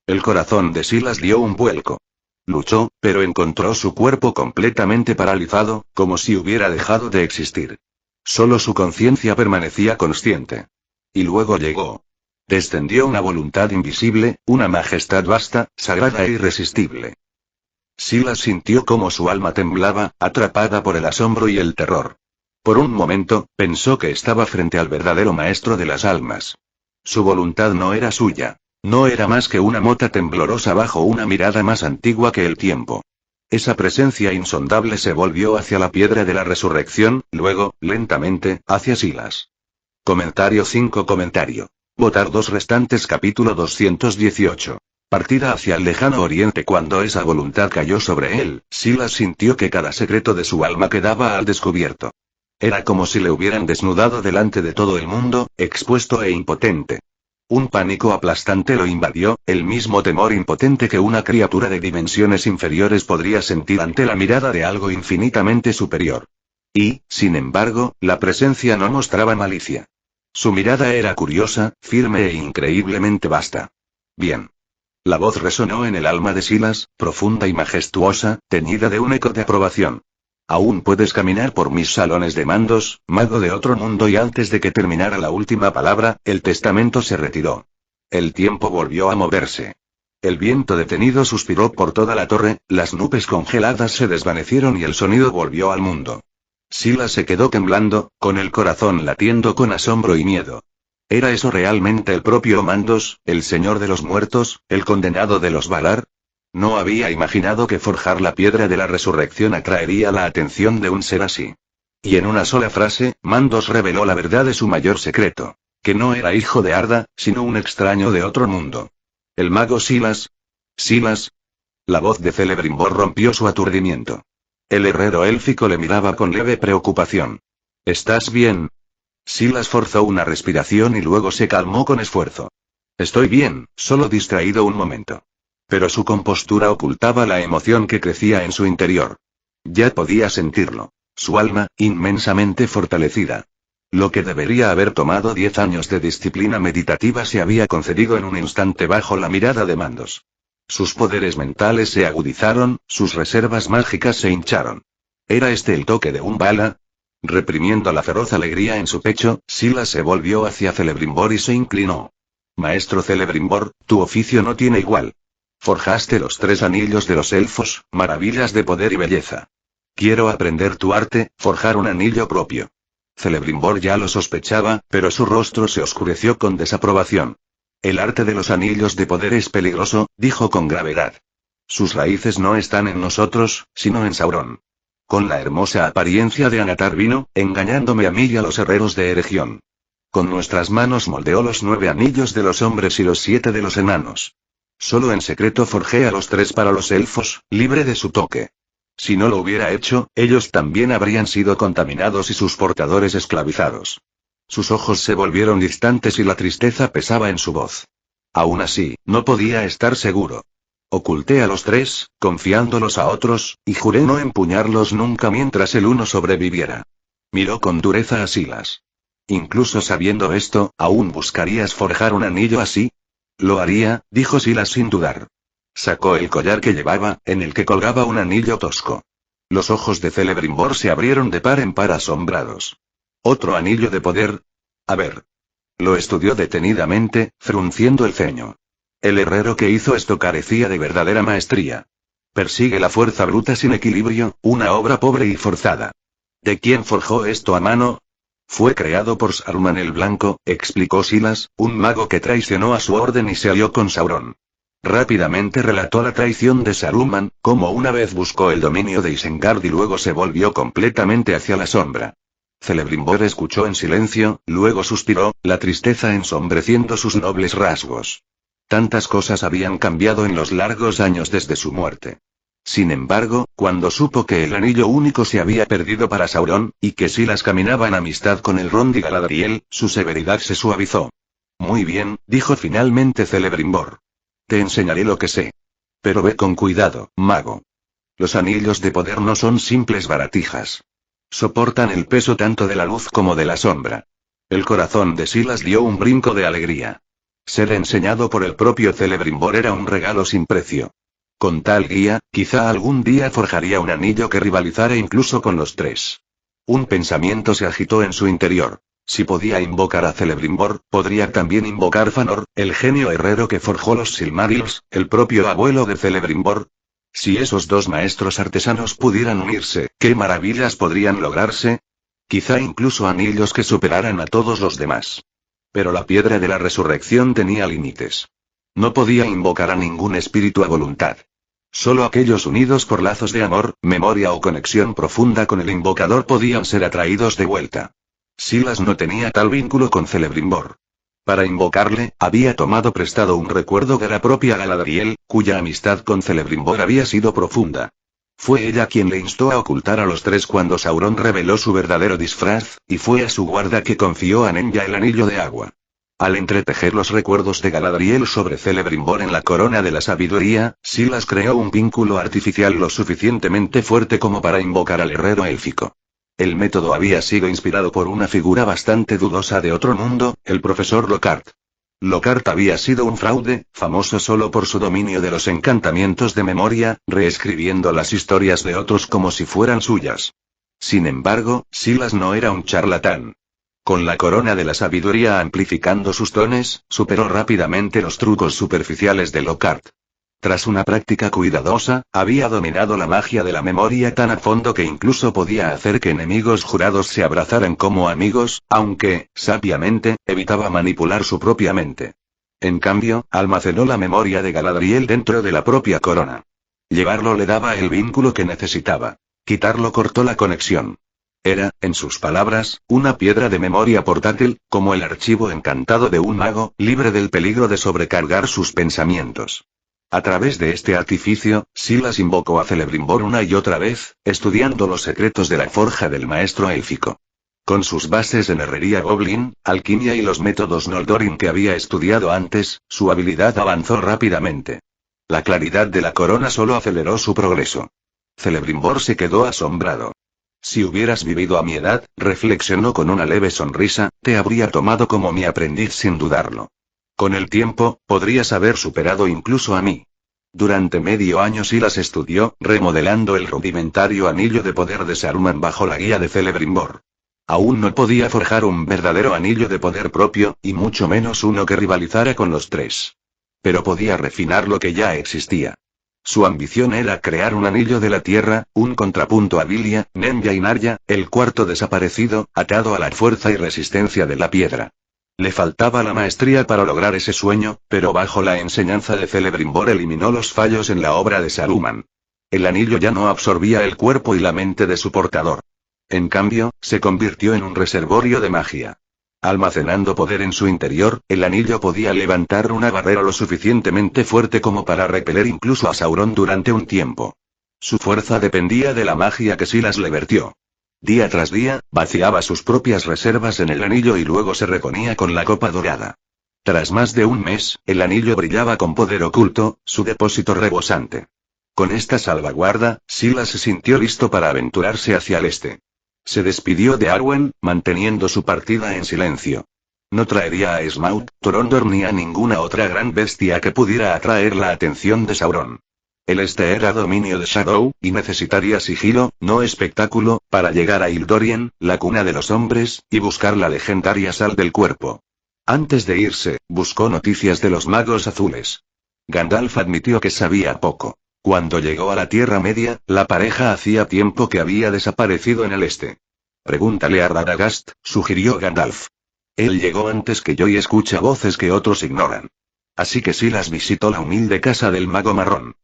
El corazón de Silas dio un vuelco. Luchó, pero encontró su cuerpo completamente paralizado, como si hubiera dejado de existir. Solo su conciencia permanecía consciente. Y luego llegó. Descendió una voluntad invisible, una majestad vasta, sagrada e irresistible. Silas sintió cómo su alma temblaba, atrapada por el asombro y el terror. Por un momento, pensó que estaba frente al verdadero maestro de las almas. Su voluntad no era suya. No era más que una mota temblorosa bajo una mirada más antigua que el tiempo. Esa presencia insondable se volvió hacia la piedra de la resurrección, luego, lentamente, hacia Silas. Comentario 5. Votar 2 restantes. Capítulo 218. Partida hacia el lejano oriente. Cuando esa voluntad cayó sobre él, Silas sintió que cada secreto de su alma quedaba al descubierto. Era como si le hubieran desnudado delante de todo el mundo, expuesto e impotente. Un pánico aplastante lo invadió, el mismo temor impotente que una criatura de dimensiones inferiores podría sentir ante la mirada de algo infinitamente superior. Y, sin embargo, la presencia no mostraba malicia. Su mirada era curiosa, firme e increíblemente vasta. Bien. La voz resonó en el alma de Silas, profunda y majestuosa, teñida de un eco de aprobación. Aún puedes caminar por mis salones de mandos, mago de otro mundo. Y antes de que terminara la última palabra, el testamento se retiró. El tiempo volvió a moverse. El viento detenido suspiró por toda la torre, las nubes congeladas se desvanecieron y el sonido volvió al mundo. Silas se quedó temblando, con el corazón latiendo con asombro y miedo. ¿Era eso realmente el propio Mandos, el señor de los muertos, el condenado de los Valar? No había imaginado que forjar la piedra de la resurrección atraería la atención de un ser así. Y en una sola frase, Mandos reveló la verdad de su mayor secreto. Que no era hijo de Arda, sino un extraño de otro mundo. ¿El mago Silas? ¿Silas? La voz de Celebrimbor rompió su aturdimiento. El herrero élfico le miraba con leve preocupación. ¿Estás bien? Silas forzó una respiración y luego se calmó con esfuerzo. Estoy bien, solo distraído un momento. Pero su compostura ocultaba la emoción que crecía en su interior. Ya podía sentirlo. Su alma, inmensamente fortalecida. Lo que debería haber tomado 10 años de disciplina meditativa se había concedido en un instante bajo la mirada de Mandos. Sus poderes mentales se agudizaron, sus reservas mágicas se hincharon. ¿Era este el toque de un Vala? Reprimiendo la feroz alegría en su pecho, Silas se volvió hacia Celebrimbor y se inclinó. Maestro Celebrimbor, tu oficio no tiene igual. Forjaste los 3 anillos de los elfos, maravillas de poder y belleza. Quiero aprender tu arte, forjar un anillo propio. Celebrimbor ya lo sospechaba, pero su rostro se oscureció con desaprobación. El arte de los anillos de poder es peligroso, dijo con gravedad. Sus raíces no están en nosotros, sino en Sauron. Con la hermosa apariencia de Anatar vino, engañándome a mí y a los herreros de Eregión. Con nuestras manos moldeó los 9 anillos de los hombres y los 7 de los enanos. Solo en secreto forjé a los 3 para los elfos, libre de su toque. Si no lo hubiera hecho, ellos también habrían sido contaminados y sus portadores esclavizados. Sus ojos se volvieron distantes y la tristeza pesaba en su voz. Aún así, no podía estar seguro. Oculté a los 3, confiándolos a otros, y juré no empuñarlos nunca mientras el uno sobreviviera. Miró con dureza a Silas. Incluso sabiendo esto, ¿aún buscarías forjar un anillo así? Lo haría, dijo Silas sin dudar. Sacó el collar que llevaba, en el que colgaba un anillo tosco. Los ojos de Celebrimbor se abrieron de par en par asombrados. ¿Otro anillo de poder? A ver. Lo estudió detenidamente, frunciendo el ceño. El herrero que hizo esto carecía de verdadera maestría. Persigue la fuerza bruta sin equilibrio, una obra pobre y forzada. ¿De quién forjó esto a mano? Fue creado por Saruman el Blanco, explicó Silas, un mago que traicionó a su orden y se alió con Sauron. Rápidamente relató la traición de Saruman, cómo una vez buscó el dominio de Isengard y luego se volvió completamente hacia la sombra. Celebrimbor escuchó en silencio, luego suspiró, la tristeza ensombreciendo sus nobles rasgos. Tantas cosas habían cambiado en los largos años desde su muerte. Sin embargo, cuando supo que el anillo único se había perdido para Sauron, y que Silas caminaba en amistad con el Ron de Galadriel, su severidad se suavizó. Muy bien, dijo finalmente Celebrimbor. Te enseñaré lo que sé. Pero ve con cuidado, mago. Los anillos de poder no son simples baratijas. Soportan el peso tanto de la luz como de la sombra. El corazón de Silas dio un brinco de alegría. Ser enseñado por el propio Celebrimbor era un regalo sin precio. Con tal guía, quizá algún día forjaría un anillo que rivalizara incluso con los tres. Un pensamiento se agitó en su interior. Si podía invocar a Celebrimbor, podría también invocar Fëanor, el genio herrero que forjó los Silmarils, el propio abuelo de Celebrimbor. Si esos dos maestros artesanos pudieran unirse, ¿qué maravillas podrían lograrse? Quizá incluso anillos que superaran a todos los demás. Pero la piedra de la resurrección tenía límites. No podía invocar a ningún espíritu a voluntad. Solo aquellos unidos por lazos de amor, memoria o conexión profunda con el invocador podían ser atraídos de vuelta. Silas no tenía tal vínculo con Celebrimbor. Para invocarle, había tomado prestado un recuerdo de la propia Galadriel, cuya amistad con Celebrimbor había sido profunda. Fue ella quien le instó a ocultar a los tres cuando Sauron reveló su verdadero disfraz, y fue a su guarda que confió a Nenya el anillo de agua. Al entretejer los recuerdos de Galadriel sobre Celebrimbor en la corona de la sabiduría, Silas creó un vínculo artificial lo suficientemente fuerte como para invocar al herrero élfico. El método había sido inspirado por una figura bastante dudosa de otro mundo, el profesor Lockhart. Lockhart había sido un fraude, famoso solo por su dominio de los encantamientos de memoria, reescribiendo las historias de otros como si fueran suyas. Sin embargo, Silas no era un charlatán. Con la corona de la sabiduría amplificando sus dones, superó rápidamente los trucos superficiales de Lockhart. Tras una práctica cuidadosa, había dominado la magia de la memoria tan a fondo que incluso podía hacer que enemigos jurados se abrazaran como amigos, aunque, sabiamente, evitaba manipular su propia mente. En cambio, almacenó la memoria de Galadriel dentro de la propia corona. Llevarlo le daba el vínculo que necesitaba. Quitarlo cortó la conexión. Era, en sus palabras, una piedra de memoria portátil, como el archivo encantado de un mago, libre del peligro de sobrecargar sus pensamientos. A través de este artificio, Silas invocó a Celebrimbor una y otra vez, estudiando los secretos de la forja del maestro élfico. Con sus bases en herrería goblin, alquimia y los métodos Noldorin que había estudiado antes, su habilidad avanzó rápidamente. La claridad de la corona solo aceleró su progreso. Celebrimbor se quedó asombrado. Si hubieras vivido a mi edad, reflexionó con una leve sonrisa, te habría tomado como mi aprendiz sin dudarlo. Con el tiempo, podrías haber superado incluso a mí. Durante medio año Silas estudió, remodelando el rudimentario anillo de poder de Saruman bajo la guía de Celebrimbor. Aún no podía forjar un verdadero anillo de poder propio, y mucho menos uno que rivalizara con los tres. Pero podía refinar lo que ya existía. Su ambición era crear un anillo de la tierra, un contrapunto a Vilia, Nenya y Narya, el cuarto desaparecido, atado a la fuerza y resistencia de la piedra. Le faltaba la maestría para lograr ese sueño, pero bajo la enseñanza de Celebrimbor eliminó los fallos en la obra de Saruman. El anillo ya no absorbía el cuerpo y la mente de su portador. En cambio, se convirtió en un reservorio de magia. Almacenando poder en su interior, el anillo podía levantar una barrera lo suficientemente fuerte como para repeler incluso a Sauron durante un tiempo. Su fuerza dependía de la magia que Silas le vertió. Día tras día, vaciaba sus propias reservas en el anillo y luego se reponía con la copa dorada. Tras más de un mes, el anillo brillaba con poder oculto, su depósito rebosante. Con esta salvaguarda, Silas se sintió listo para aventurarse hacia el este. Se despidió de Arwen, manteniendo su partida en silencio. No traería a Smaug, Torondor ni a ninguna otra gran bestia que pudiera atraer la atención de Sauron. El este era dominio de Shadow, y necesitaría sigilo, no espectáculo, para llegar a Ildorien, la cuna de los hombres, y buscar la legendaria sal del cuerpo. Antes de irse, buscó noticias de los magos azules. Gandalf admitió que sabía poco. Cuando llegó a la Tierra Media, la pareja hacía tiempo que había desaparecido en el este. Pregúntale a Radagast, sugirió Gandalf. Él llegó antes que yo y escucha voces que otros ignoran. Así que Silas visitó la humilde casa del mago marrón.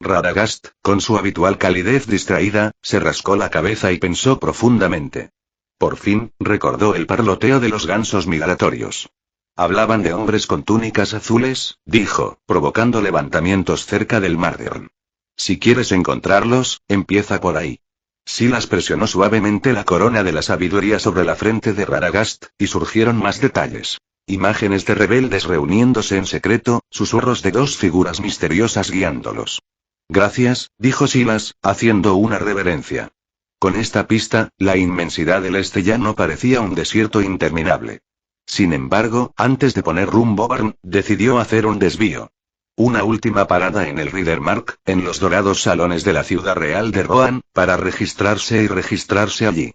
Radagast, con su habitual calidez distraída, se rascó la cabeza y pensó profundamente. Por fin, recordó el parloteo de los gansos migratorios. Hablaban de hombres con túnicas azules, dijo, provocando levantamientos cerca del Mardern. Si quieres encontrarlos, empieza por ahí. Silas presionó suavemente la corona de la sabiduría sobre la frente de Radagast, y surgieron más detalles. Imágenes de rebeldes reuniéndose en secreto, susurros de dos figuras misteriosas guiándolos. Gracias, dijo Silas, haciendo una reverencia. Con esta pista, la inmensidad del este ya no parecía un desierto interminable. Sin embargo, antes de poner rumbo a Barn, decidió hacer un desvío. Una última parada en el Riddermark, en los dorados salones de la ciudad real de Rohan, para registrarse allí.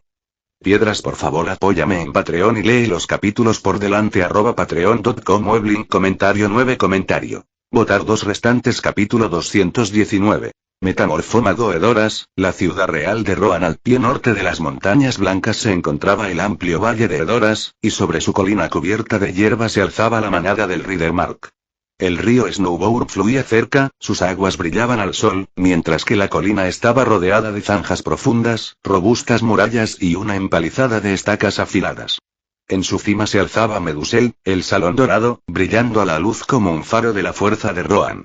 Piedras, por favor, apóyame en Patreon y lee los capítulos por delante @patreon.com. Weblink comentario 9 comentario. Votar 2 restantes capítulo 219. Metamorfómago Edoras, la ciudad real de Rohan. Al pie norte de las montañas blancas se encontraba el amplio valle de Edoras, y sobre su colina cubierta de hierba se alzaba la manada del Riddermark. El río Snowbourne fluía cerca, sus aguas brillaban al sol, mientras que la colina estaba rodeada de zanjas profundas, robustas murallas y una empalizada de estacas afiladas. En su cima se alzaba Medusel, el salón dorado, brillando a la luz como un faro de la fuerza de Rohan.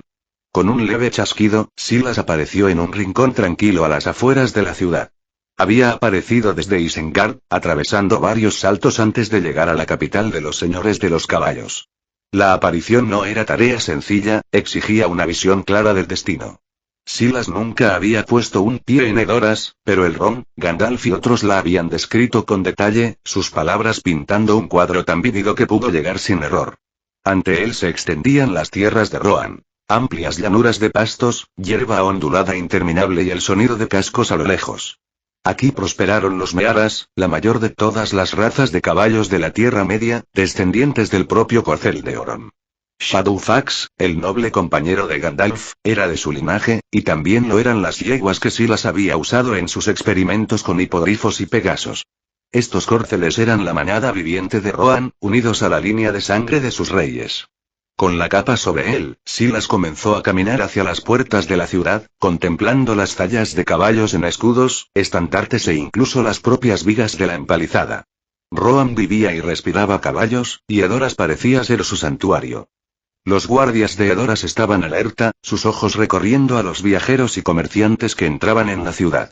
Con un leve chasquido, Silas apareció en un rincón tranquilo a las afueras de la ciudad. Había aparecido desde Isengard, atravesando varios saltos antes de llegar a la capital de los señores de los caballos. La aparición no era tarea sencilla, exigía una visión clara del destino. Silas nunca había puesto un pie en Edoras, pero Elrond, Gandalf y otros la habían descrito con detalle, sus palabras pintando un cuadro tan vívido que pudo llegar sin error. Ante él se extendían las tierras de Rohan. Amplias llanuras de pastos, hierba ondulada interminable y el sonido de cascos a lo lejos. Aquí prosperaron los Mearas, la mayor de todas las razas de caballos de la Tierra Media, descendientes del propio corcel de Euron. Shadowfax, el noble compañero de Gandalf, era de su linaje, y también lo eran las yeguas que Silas había usado en sus experimentos con hipogrifos y pegasos. Estos corceles eran la manada viviente de Rohan, unidos a la línea de sangre de sus reyes. Con la capa sobre él, Silas comenzó a caminar hacia las puertas de la ciudad, contemplando las tallas de caballos en escudos, estandartes e incluso las propias vigas de la empalizada. Rohan vivía y respiraba caballos, y Edoras parecía ser su santuario. Los guardias de Edoras estaban alerta, sus ojos recorriendo a los viajeros y comerciantes que entraban en la ciudad.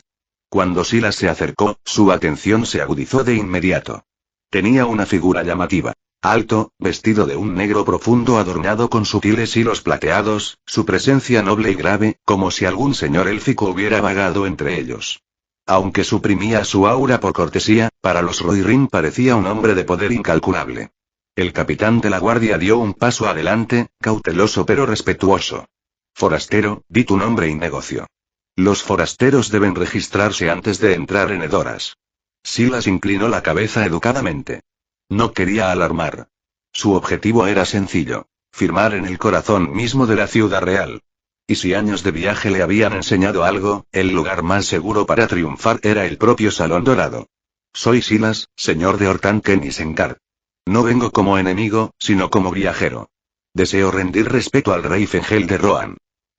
Cuando Silas se acercó, su atención se agudizó de inmediato. Tenía una figura llamativa. Alto, vestido de un negro profundo adornado con sutiles hilos plateados, su presencia noble y grave, como si algún señor élfico hubiera vagado entre ellos. Aunque suprimía su aura por cortesía, para los Rohirrim parecía un hombre de poder incalculable. El capitán de la guardia dio un paso adelante, cauteloso pero respetuoso. Forastero, di tu nombre y negocio. Los forasteros deben registrarse antes de entrar en Edoras. Silas inclinó la cabeza educadamente. No quería alarmar. Su objetivo era sencillo: firmar en el corazón mismo de la ciudad real. Y si años de viaje le habían enseñado algo, el lugar más seguro para triunfar era el propio Salón Dorado. Soy Silas, señor de Orthanken y Isengard. No vengo como enemigo, sino como viajero. Deseo rendir respeto al rey Fengel de Rohan.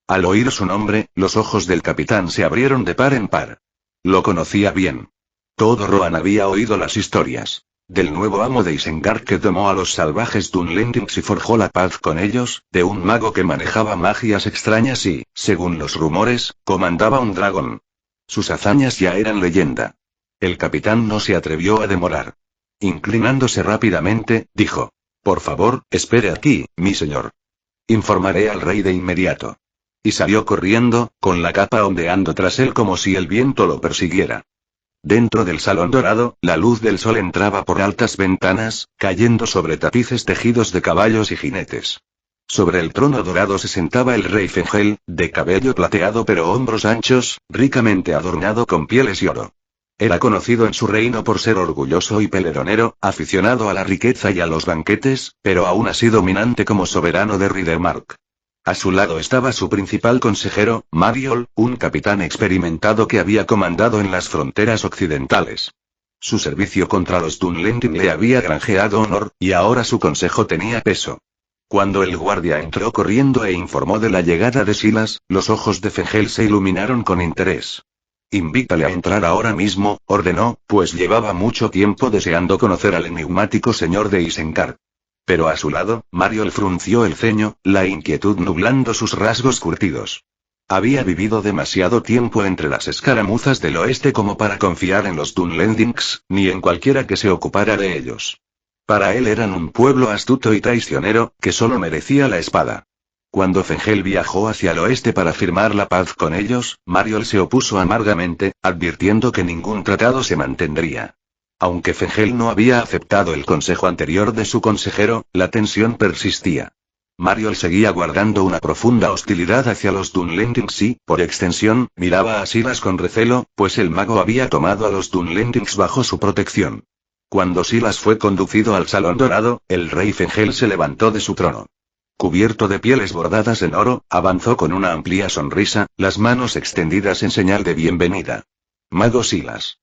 Al oír su nombre, los ojos del capitán se abrieron de par en par. Lo conocía bien. Todo Rohan había oído las historias del nuevo amo de Isengard que tomó a los salvajes Dunlendings y forjó la paz con ellos, de un mago que manejaba magias extrañas y, según los rumores, comandaba un dragón. Sus hazañas ya eran leyenda. El capitán no se atrevió a demorar. Inclinándose rápidamente, dijo: Por favor, espere aquí, mi señor. Informaré al rey de inmediato. Y salió corriendo, con la capa ondeando tras él como si el viento lo persiguiera. Dentro del salón dorado, la luz del sol entraba por altas ventanas, cayendo sobre tapices tejidos de caballos y jinetes. Sobre el trono dorado se sentaba el rey Fengel, de cabello plateado pero hombros anchos, ricamente adornado con pieles y oro. Era conocido en su reino por ser orgulloso y peleronero, aficionado a la riqueza y a los banquetes, pero aún así dominante como soberano de Riddermark. A su lado estaba su principal consejero, Mariol, un capitán experimentado que había comandado en las fronteras occidentales. Su servicio contra los Dunlending le había granjeado honor, y ahora su consejo tenía peso. Cuando el guardia entró corriendo e informó de la llegada de Silas, los ojos de Fengel se iluminaron con interés. «Invítale a entrar ahora mismo», ordenó, pues llevaba mucho tiempo deseando conocer al enigmático señor de Isengard. Pero a su lado, Mariol frunció el ceño, la inquietud nublando sus rasgos curtidos. Había vivido demasiado tiempo entre las escaramuzas del oeste como para confiar en los Dunlendings, ni en cualquiera que se ocupara de ellos. Para él eran un pueblo astuto y traicionero, que solo merecía la espada. Cuando Fengel viajó hacia el oeste para firmar la paz con ellos, Mariol se opuso amargamente, advirtiendo que ningún tratado se mantendría. Aunque Fengel no había aceptado el consejo anterior de su consejero, la tensión persistía. Mariol seguía guardando una profunda hostilidad hacia los Dunlendings y, por extensión, miraba a Silas con recelo, pues el mago había tomado a los Dunlendings bajo su protección. Cuando Silas fue conducido al Salón Dorado, el rey Fengel se levantó de su trono. Cubierto de pieles bordadas en oro, avanzó con una amplia sonrisa, las manos extendidas en señal de bienvenida. Mago Silas.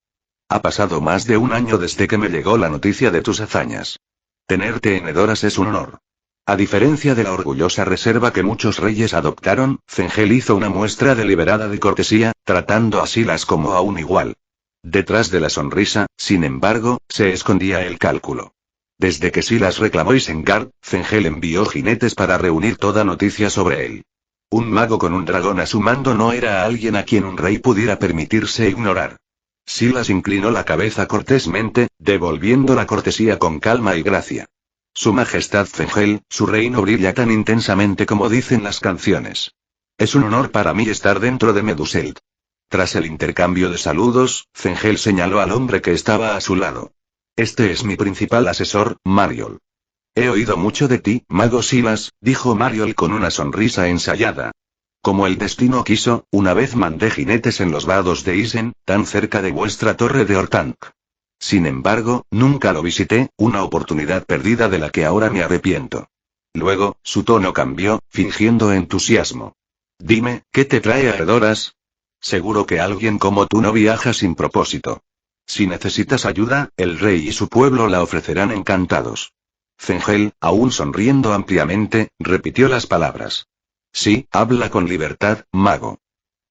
Ha pasado más de un año desde que me llegó la noticia de tus hazañas. Tenerte en Edoras es un honor. A diferencia de la orgullosa reserva que muchos reyes adoptaron, Fengel hizo una muestra deliberada de cortesía, tratando a Silas como a un igual. Detrás de la sonrisa, sin embargo, se escondía el cálculo. Desde que Silas reclamó Isengard, Fengel envió jinetes para reunir toda noticia sobre él. Un mago con un dragón a su mando no era alguien a quien un rey pudiera permitirse ignorar. Silas inclinó la cabeza cortésmente, devolviendo la cortesía con calma y gracia. Su Majestad Fengel, su reino brilla tan intensamente como dicen las canciones. Es un honor para mí estar dentro de Meduselt. Tras el intercambio de saludos, Fengel señaló al hombre que estaba a su lado. Este es mi principal asesor, Mariol. He oído mucho de ti, mago Silas, dijo Mariol con una sonrisa ensayada. Como el destino quiso, una vez mandé jinetes en los vados de Isen, tan cerca de vuestra torre de Orthanc. Sin embargo, nunca lo visité, una oportunidad perdida de la que ahora me arrepiento. Luego, su tono cambió, fingiendo entusiasmo. Dime, ¿qué te trae a Edoras? Seguro que alguien como tú no viaja sin propósito. Si necesitas ayuda, el rey y su pueblo la ofrecerán encantados. Fengel, aún sonriendo ampliamente, repitió las palabras. Sí, habla con libertad, mago.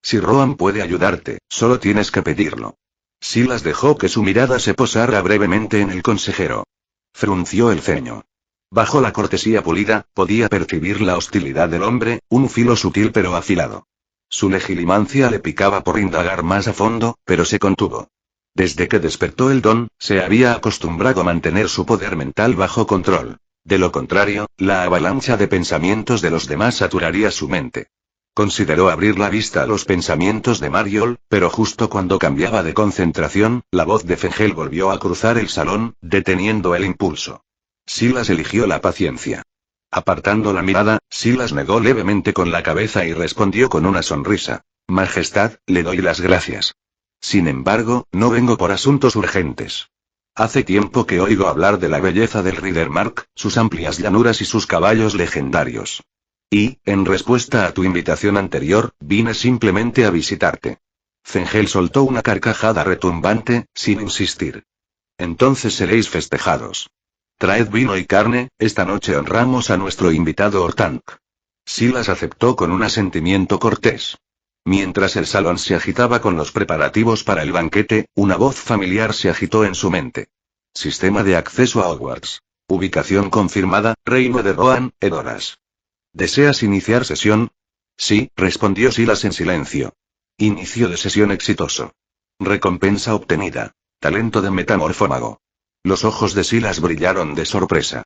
Si Rohan puede ayudarte, solo tienes que pedirlo. Silas dejó que su mirada se posara brevemente en el consejero. Frunció el ceño. Bajo la cortesía pulida, podía percibir la hostilidad del hombre, un filo sutil pero afilado. Su legilimancia le picaba por indagar más a fondo, pero se contuvo. Desde que despertó el don, se había acostumbrado a mantener su poder mental bajo control. De lo contrario, la avalancha de pensamientos de los demás saturaría su mente. Consideró abrir la vista a los pensamientos de Mariol, pero justo cuando cambiaba de concentración, la voz de Fengel volvió a cruzar el salón, deteniendo el impulso. Silas eligió la paciencia. Apartando la mirada, Silas negó levemente con la cabeza y respondió con una sonrisa. Majestad, le doy las gracias. Sin embargo, no vengo por asuntos urgentes. Hace tiempo que oigo hablar de la belleza del Riddermark, sus amplias llanuras y sus caballos legendarios. Y, en respuesta a tu invitación anterior, vine simplemente a visitarte. Fengel soltó una carcajada retumbante, sin insistir. Entonces seréis festejados. Traed vino y carne, esta noche honramos a nuestro invitado Orthanc. Silas aceptó con un asentimiento cortés. Mientras el salón se agitaba con los preparativos para el banquete, una voz familiar se agitó en su mente. Sistema de acceso a Hogwarts. Ubicación confirmada, Reino de Rohan, Edoras. ¿Deseas iniciar sesión? Sí, respondió Silas en silencio. Inicio de sesión exitoso. Recompensa obtenida. Talento de metamorfómago. Los ojos de Silas brillaron de sorpresa.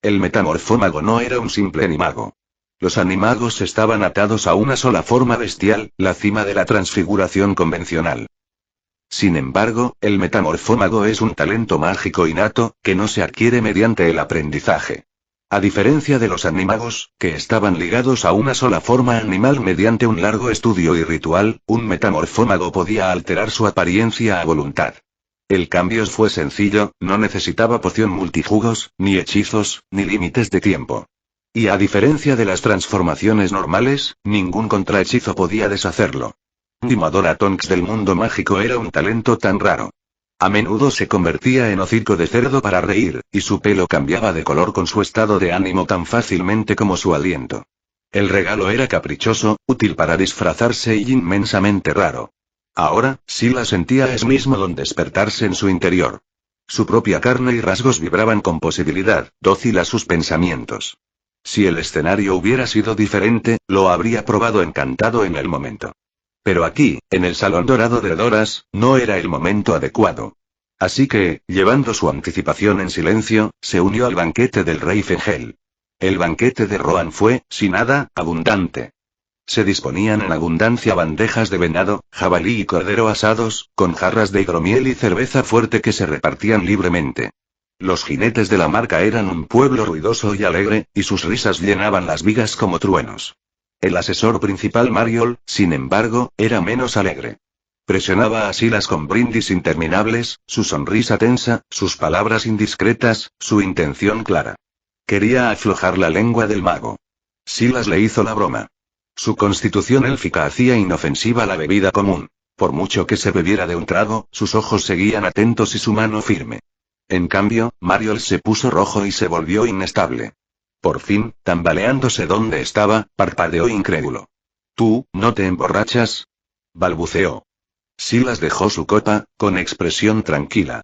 El metamorfómago no era un simple animago. Los animagos estaban atados a una sola forma bestial, la cima de la transfiguración convencional. Sin embargo, el metamorfómago es un talento mágico innato, que no se adquiere mediante el aprendizaje. A diferencia de los animagos, que estaban ligados a una sola forma animal mediante un largo estudio y ritual, un metamorfómago podía alterar su apariencia a voluntad. El cambio fue sencillo, no necesitaba poción multijugos, ni hechizos, ni límites de tiempo. Y a diferencia de las transformaciones normales, ningún contrahechizo podía deshacerlo. Dimadora Tonks del mundo mágico era un talento tan raro. A menudo se convertía en hocico de cerdo para reír, y su pelo cambiaba de color con su estado de ánimo tan fácilmente como su aliento. El regalo era caprichoso, útil para disfrazarse y inmensamente raro. Ahora, Silas sentía Esmismodon despertarse en su interior. Su propia carne y rasgos vibraban con posibilidad, dócil a sus pensamientos. Si el escenario hubiera sido diferente, lo habría probado encantado en el momento. Pero aquí, en el Salón Dorado de Edoras, no era el momento adecuado. Así que, llevando su anticipación en silencio, se unió al banquete del rey Fengel. El banquete de Rohan fue, sin nada, abundante. Se disponían en abundancia bandejas de venado, jabalí y cordero asados, con jarras de hidromiel y cerveza fuerte que se repartían libremente. Los jinetes de la marca eran un pueblo ruidoso y alegre, y sus risas llenaban las vigas como truenos. El asesor principal Mariol, sin embargo, era menos alegre. Presionaba a Silas con brindis interminables, su sonrisa tensa, sus palabras indiscretas, su intención clara. Quería aflojar la lengua del mago. Silas le hizo la broma. Su constitución élfica hacía inofensiva la bebida común. Por mucho que se bebiera de un trago, sus ojos seguían atentos y su mano firme. En cambio, Mariol se puso rojo y se volvió inestable. Por fin, tambaleándose donde estaba, parpadeó incrédulo. «¿Tú, no te emborrachas?», balbuceó. Silas dejó su copa, con expresión tranquila.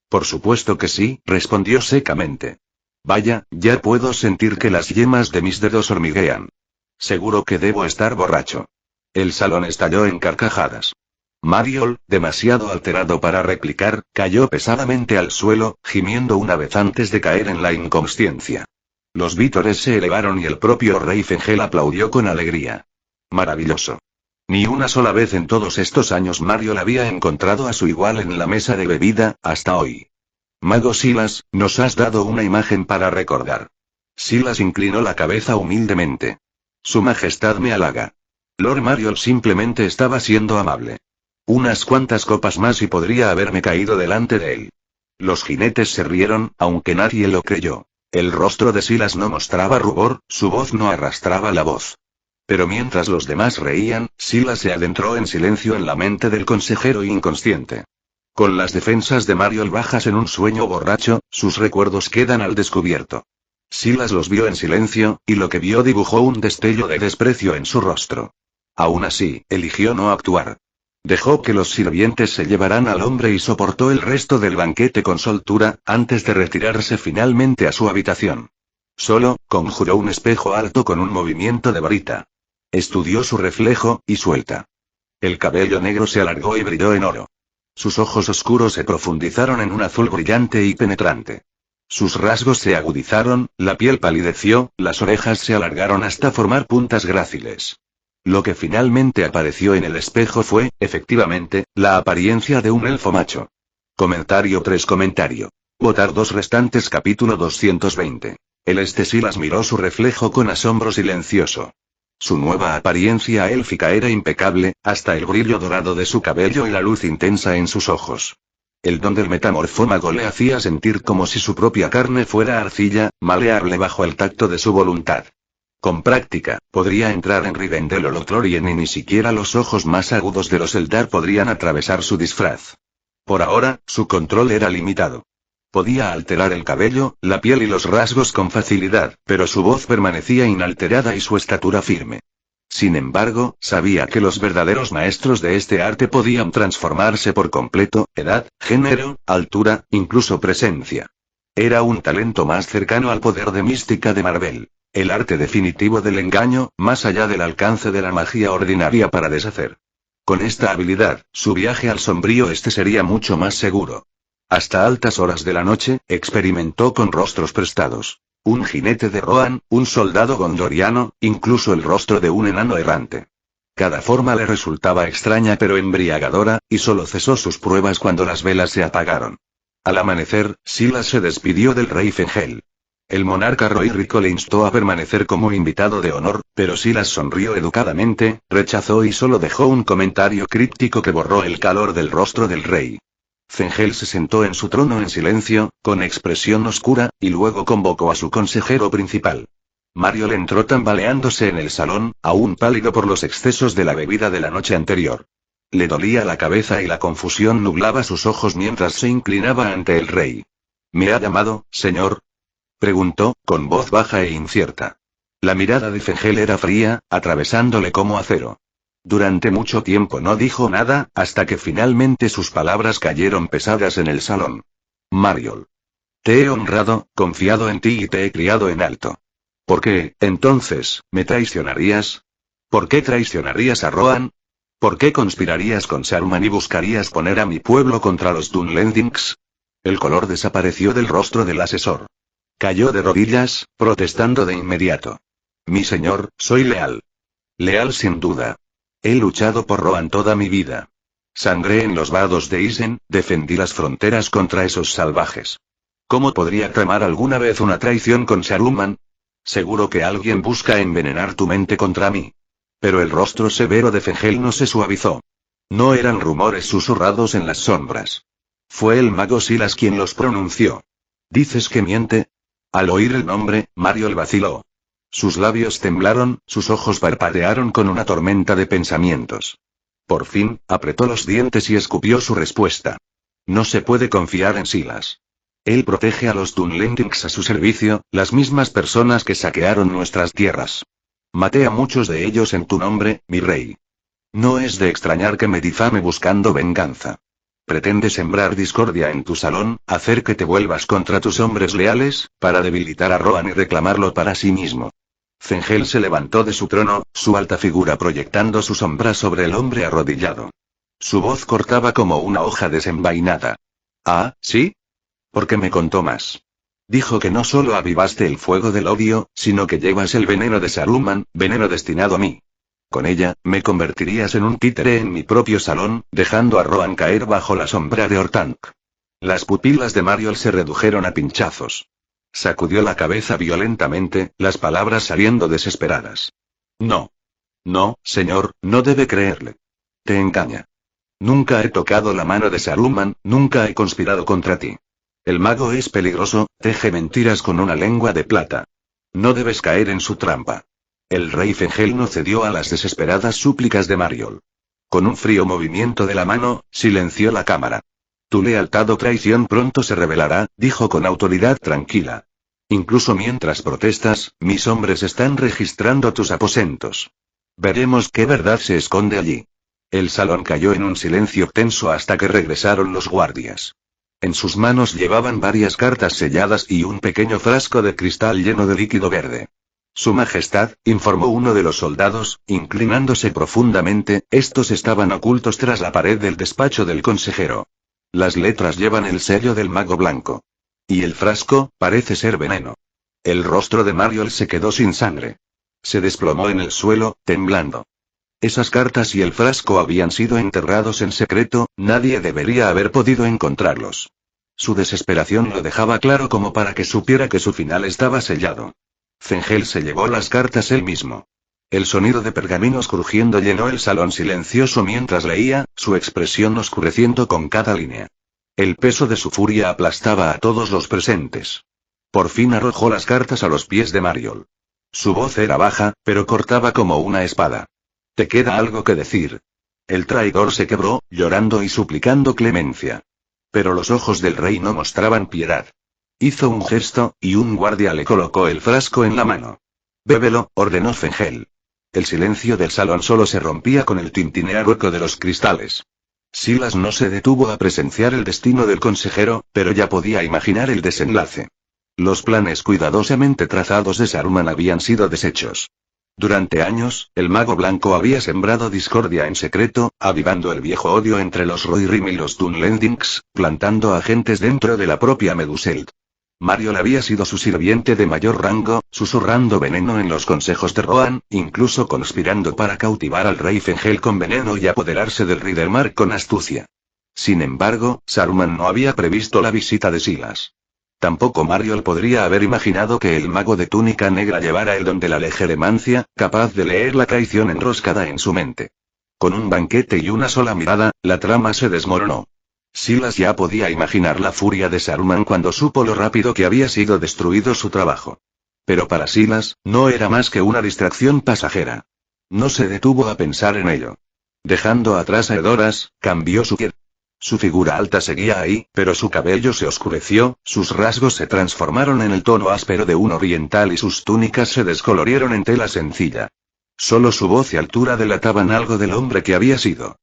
«Por supuesto que sí», respondió secamente. «Vaya, ya puedo sentir que las yemas de mis dedos hormiguean. Seguro que debo estar borracho». El salón estalló en carcajadas. Mariol, demasiado alterado para replicar, cayó pesadamente al suelo, gimiendo una vez antes de caer en la inconsciencia. Los vítores se elevaron y el propio rey Fengel aplaudió con alegría. Maravilloso. Ni una sola vez en todos estos años Mariol había encontrado a su igual en la mesa de bebida, hasta hoy. «Mago Silas, nos has dado una imagen para recordar». Silas inclinó la cabeza humildemente. «Su Majestad me halaga». Lord Mariol simplemente estaba siendo amable. Unas cuantas copas más y podría haberme caído delante de él. Los jinetes se rieron, aunque nadie lo creyó. El rostro de Silas no mostraba rubor, su voz no arrastraba la voz. Pero mientras los demás reían, Silas se adentró en silencio en la mente del consejero inconsciente. Con las defensas de Mariol bajas en un sueño borracho, sus recuerdos quedan al descubierto. Silas los vio en silencio, y lo que vio dibujó un destello de desprecio en su rostro. Aún así, eligió no actuar. Dejó que los sirvientes se llevaran al hombre y soportó el resto del banquete con soltura, antes de retirarse finalmente a su habitación. Solo, conjuró un espejo alto con un movimiento de varita. Estudió su reflejo, y suelta. El cabello negro se alargó y brilló en oro. Sus ojos oscuros se profundizaron en un azul brillante y penetrante. Sus rasgos se agudizaron, la piel palideció, las orejas se alargaron hasta formar puntas gráciles. Lo que finalmente apareció en el espejo fue, efectivamente, la apariencia de un elfo macho. Comentario 3. Votar 2 restantes. Capítulo 220. Silas miró su reflejo con asombro silencioso. Su nueva apariencia élfica era impecable, hasta el brillo dorado de su cabello y la luz intensa en sus ojos. El don del metamorfómago le hacía sentir como si su propia carne fuera arcilla, maleable bajo el tacto de su voluntad. Con práctica, podría entrar en Rivendell o Lothlórien y ni siquiera los ojos más agudos de los Eldar podrían atravesar su disfraz. Por ahora, su control era limitado. Podía alterar el cabello, la piel y los rasgos con facilidad, pero su voz permanecía inalterada y su estatura firme. Sin embargo, sabía que los verdaderos maestros de este arte podían transformarse por completo, edad, género, altura, incluso presencia. Era un talento más cercano al poder de mística de Marvel. El arte definitivo del engaño, más allá del alcance de la magia ordinaria para deshacer. Con esta habilidad, su viaje al sombrío este sería mucho más seguro. Hasta altas horas de la noche, experimentó con rostros prestados. Un jinete de Rohan, un soldado gondoriano, incluso el rostro de un enano errante. Cada forma le resultaba extraña pero embriagadora, y solo cesó sus pruebas cuando las velas se apagaron. Al amanecer, Silas se despidió del rey Fengel. El monarca Rohirrico le instó a permanecer como invitado de honor, pero Silas sonrió educadamente, rechazó y solo dejó un comentario críptico que borró el calor del rostro del rey. Fengel se sentó en su trono en silencio, con expresión oscura, y luego convocó a su consejero principal. Mariol entró tambaleándose en el salón, aún pálido por los excesos de la bebida de la noche anterior. Le dolía la cabeza y la confusión nublaba sus ojos mientras se inclinaba ante el rey. ¿Me ha llamado, señor?, preguntó, con voz baja e incierta. La mirada de Fengel era fría, atravesándole como acero. Durante mucho tiempo no dijo nada, hasta que finalmente sus palabras cayeron pesadas en el salón. Mariol. Te he honrado, confiado en ti y te he criado en alto. ¿Por qué, entonces, me traicionarías? ¿Por qué traicionarías a Rohan? ¿Por qué conspirarías con Saruman y buscarías poner a mi pueblo contra los Dunlendings? El color desapareció del rostro del asesor. Cayó de rodillas, protestando de inmediato. Mi señor, soy leal. Leal sin duda. He luchado por Rohan toda mi vida. Sangré en los vados de Isen, defendí las fronteras contra esos salvajes. ¿Cómo podría tramar alguna vez una traición con Saruman? Seguro que alguien busca envenenar tu mente contra mí. Pero el rostro severo de Fengel no se suavizó. No eran rumores susurrados en las sombras. Fue el mago Silas quien los pronunció. ¿Dices que miente? Al oír el nombre, Mariol vaciló. Sus labios temblaron, sus ojos parpadearon con una tormenta de pensamientos. Por fin, apretó los dientes y escupió su respuesta. No se puede confiar en Silas. Él protege a los Dunlendings a su servicio, las mismas personas que saquearon nuestras tierras. Maté a muchos de ellos en tu nombre, mi rey. No es de extrañar que me difame buscando venganza. Pretende sembrar discordia en tu salón, hacer que te vuelvas contra tus hombres leales, para debilitar a Rohan y reclamarlo para sí mismo. Fengel se levantó de su trono, su alta figura proyectando su sombra sobre el hombre arrodillado. Su voz cortaba como una hoja desenvainada. ¿Ah, sí? ¿Por qué me contó más? Dijo que no solo avivaste el fuego del odio, sino que llevas el veneno de Saruman, veneno destinado a mí. Con ella, me convertirías en un títere en mi propio salón, dejando a Rohan caer bajo la sombra de Ortank. Las pupilas de Mariol se redujeron a pinchazos. Sacudió la cabeza violentamente, las palabras saliendo desesperadas. No. No, señor, no debe creerle. Te engaña. Nunca he tocado la mano de Saruman, nunca he conspirado contra ti. El mago es peligroso, teje mentiras con una lengua de plata. No debes caer en su trampa. El rey Fengel no cedió a las desesperadas súplicas de Mariol. Con un frío movimiento de la mano, silenció la cámara. Tu lealtad o traición pronto se revelará, dijo con autoridad tranquila. Incluso mientras protestas, mis hombres están registrando tus aposentos. Veremos qué verdad se esconde allí. El salón cayó en un silencio tenso hasta que regresaron los guardias. En sus manos llevaban varias cartas selladas y un pequeño frasco de cristal lleno de líquido verde. Su Majestad, informó uno de los soldados, inclinándose profundamente, estos estaban ocultos tras la pared del despacho del consejero. Las letras llevan el sello del mago blanco. Y el frasco, parece ser veneno. El rostro de Mariol se quedó sin sangre. Se desplomó en el suelo, temblando. Esas cartas y el frasco habían sido enterrados en secreto, nadie debería haber podido encontrarlos. Su desesperación lo dejaba claro como para que supiera que su final estaba sellado. Fengel se llevó las cartas él mismo. El sonido de pergaminos crujiendo llenó el salón silencioso mientras leía, su expresión oscureciendo con cada línea. El peso de su furia aplastaba a todos los presentes. Por fin arrojó las cartas a los pies de Mariol. Su voz era baja, pero cortaba como una espada. ¿Te queda algo que decir? El traidor se quebró, llorando y suplicando clemencia. Pero los ojos del rey no mostraban piedad. Hizo un gesto, y un guardia le colocó el frasco en la mano. Bébelo, ordenó Fengel. El silencio del salón solo se rompía con el tintinear hueco de los cristales. Silas no se detuvo a presenciar el destino del consejero, pero ya podía imaginar el desenlace. Los planes cuidadosamente trazados de Saruman habían sido deshechos. Durante años, el mago blanco había sembrado discordia en secreto, avivando el viejo odio entre los Rohirrim y los Dunlendings, plantando agentes dentro de la propia Meduseld. Mariol había sido su sirviente de mayor rango, susurrando veneno en los consejos de Rohan, incluso conspirando para cautivar al rey Fengel con veneno y apoderarse del Riddermark con astucia. Sin embargo, Saruman no había previsto la visita de Silas. Tampoco Mariol podría haber imaginado que el mago de túnica negra llevara el don de la legeremancia, capaz de leer la traición enroscada en su mente. Con un banquete y una sola mirada, la trama se desmoronó. Silas ya podía imaginar la furia de Saruman cuando supo lo rápido que había sido destruido su trabajo. Pero para Silas, no era más que una distracción pasajera. No se detuvo a pensar en ello. Dejando atrás a Edoras, cambió su piel. Su figura alta seguía ahí, pero su cabello se oscureció, sus rasgos se transformaron en el tono áspero de un oriental y sus túnicas se descolorieron en tela sencilla. Solo su voz y altura delataban algo del hombre que había sido.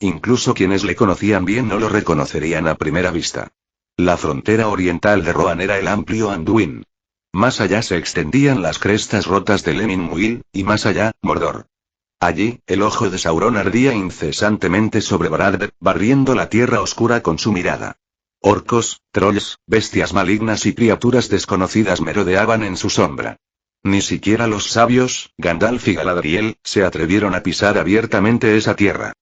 Incluso quienes le conocían bien no lo reconocerían a primera vista. La frontera oriental de Rohan era el amplio Anduin. Más allá se extendían las crestas rotas de Lemin Muil, y más allá, Mordor. Allí, el ojo de Sauron ardía incesantemente sobre Barad, barriendo la tierra oscura con su mirada. Orcos, trolls, bestias malignas y criaturas desconocidas merodeaban en su sombra. Ni siquiera los sabios, Gandalf y Galadriel, se atrevieron a pisar abiertamente esa tierra.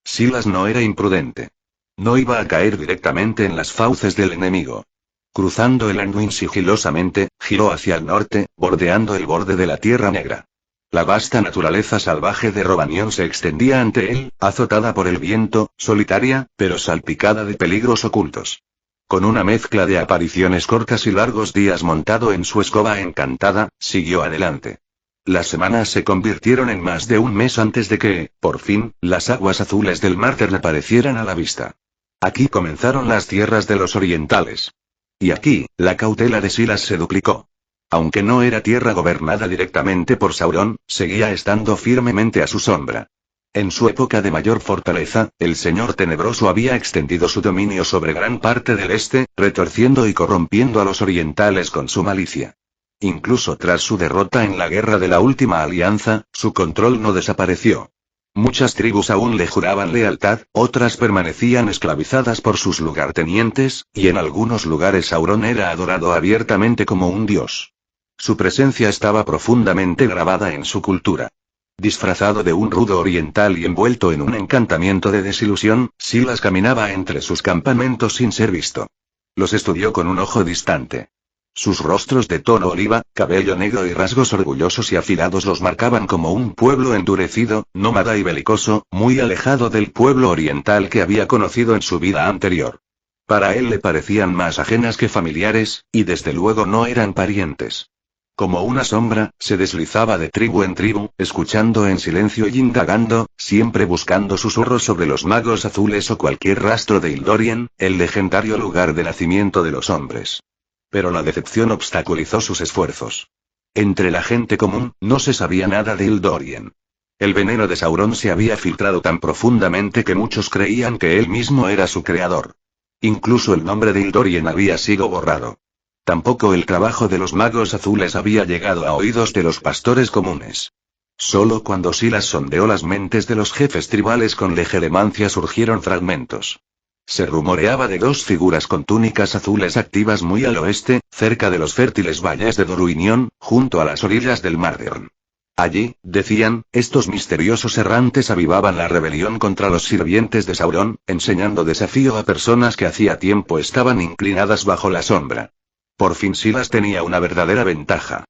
Silas no era imprudente. No iba a caer directamente en las fauces del enemigo. Cruzando el Anduin sigilosamente, giró hacia el norte, bordeando el borde de la Tierra Negra. La vasta naturaleza salvaje de Rhovanion se extendía ante él, azotada por el viento, solitaria, pero salpicada de peligros ocultos. Con una mezcla de apariciones cortas y largos días montado en su escoba encantada, siguió adelante. Las semanas se convirtieron en más de un mes antes de que, por fin, las aguas azules del mar Tern aparecieran a la vista. Aquí comenzaron las tierras de los orientales. Y aquí, la cautela de Silas se duplicó. Aunque no era tierra gobernada directamente por Sauron, seguía estando firmemente a su sombra. En su época de mayor fortaleza, el Señor Tenebroso había extendido su dominio sobre gran parte del este, retorciendo y corrompiendo a los orientales con su malicia. Incluso tras su derrota en la Guerra de la Última Alianza, su control no desapareció. Muchas tribus aún le juraban lealtad, otras permanecían esclavizadas por sus lugartenientes, y en algunos lugares Sauron era adorado abiertamente como un dios. Su presencia estaba profundamente grabada en su cultura. Disfrazado de un rudo oriental y envuelto en un encantamiento de desilusión, Silas caminaba entre sus campamentos sin ser visto. Los estudió con un ojo distante. Sus rostros de tono oliva, cabello negro y rasgos orgullosos y afilados los marcaban como un pueblo endurecido, nómada y belicoso, muy alejado del pueblo oriental que había conocido en su vida anterior. Para él le parecían más ajenas que familiares, y desde luego no eran parientes. Como una sombra, se deslizaba de tribu en tribu, escuchando en silencio y indagando, siempre buscando susurros sobre los magos azules o cualquier rastro de Ildorien, el legendario lugar de nacimiento de los hombres. Pero la decepción obstaculizó sus esfuerzos. Entre la gente común, no se sabía nada de Ildorien. El veneno de Sauron se había filtrado tan profundamente que muchos creían que él mismo era su creador. Incluso el nombre de Ildorien había sido borrado. Tampoco el trabajo de los magos azules había llegado a oídos de los pastores comunes. Solo cuando Silas sondeó las mentes de los jefes tribales con legeremancia surgieron fragmentos. Se rumoreaba de dos figuras con túnicas azules activas muy al oeste, cerca de los fértiles valles de Doruinion, junto a las orillas del Mar Dern. Allí, decían, estos misteriosos errantes avivaban la rebelión contra los sirvientes de Sauron, enseñando desafío a personas que hacía tiempo estaban inclinadas bajo la sombra. Por fin Silas tenía una verdadera ventaja.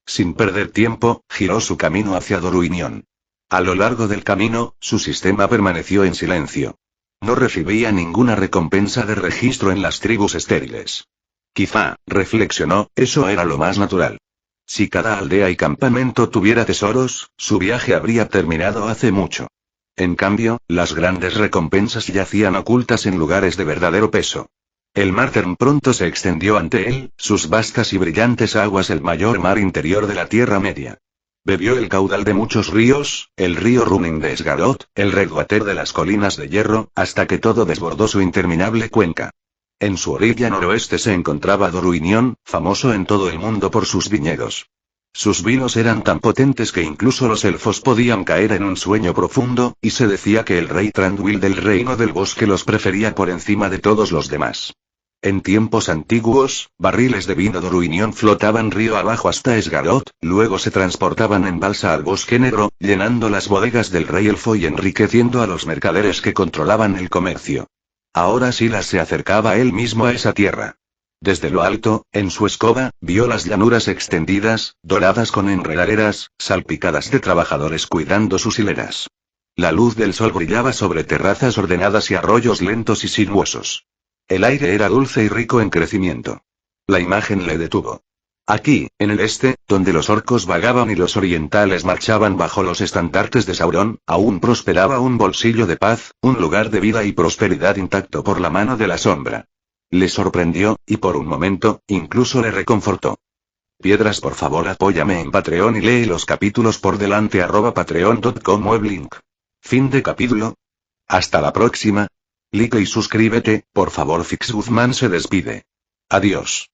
Sin perder tiempo, giró su camino hacia Doruinion. A lo largo del camino, su sistema permaneció en silencio. No recibía ninguna recompensa de registro en las tribus estériles. Quizá, reflexionó, eso era lo más natural. Si cada aldea y campamento tuviera tesoros, su viaje habría terminado hace mucho. En cambio, las grandes recompensas yacían ocultas en lugares de verdadero peso. El Mar Tern pronto se extendió ante él, sus vastas y brillantes aguas el mayor mar interior de la Tierra Media. Bebió el caudal de muchos ríos, el río Running de Esgaroth, el Redwater de las colinas de hierro, hasta que todo desbordó su interminable cuenca. En su orilla noroeste se encontraba Doruinion, famoso en todo el mundo por sus viñedos. Sus vinos eran tan potentes que incluso los elfos podían caer en un sueño profundo, y se decía que el rey Thranduil del Reino del Bosque los prefería por encima de todos los demás. En tiempos antiguos, barriles de vino Doruinion flotaban río abajo hasta Esgaroth, luego se transportaban en balsa al Bosque Negro, llenando las bodegas del rey elfo y enriqueciendo a los mercaderes que controlaban el comercio. Ahora Silas se acercaba él mismo a esa tierra. Desde lo alto, en su escoba, vio las llanuras extendidas, doradas con enredaderas, salpicadas de trabajadores cuidando sus hileras. La luz del sol brillaba sobre terrazas ordenadas y arroyos lentos y sinuosos. El aire era dulce y rico en crecimiento. La imagen le detuvo. Aquí, en el este, donde los orcos vagaban y los orientales marchaban bajo los estandartes de Sauron, aún prosperaba un bolsillo de paz, un lugar de vida y prosperidad intacto por la mano de la sombra. Le sorprendió, y por un momento, incluso le reconfortó. Piedras, por favor, apóyame en Patreon y lee los capítulos por delante @patreon.com/weblink. Fin de capítulo. Hasta la próxima. Like y suscríbete, por favor. Fix Guzmán se despide. Adiós.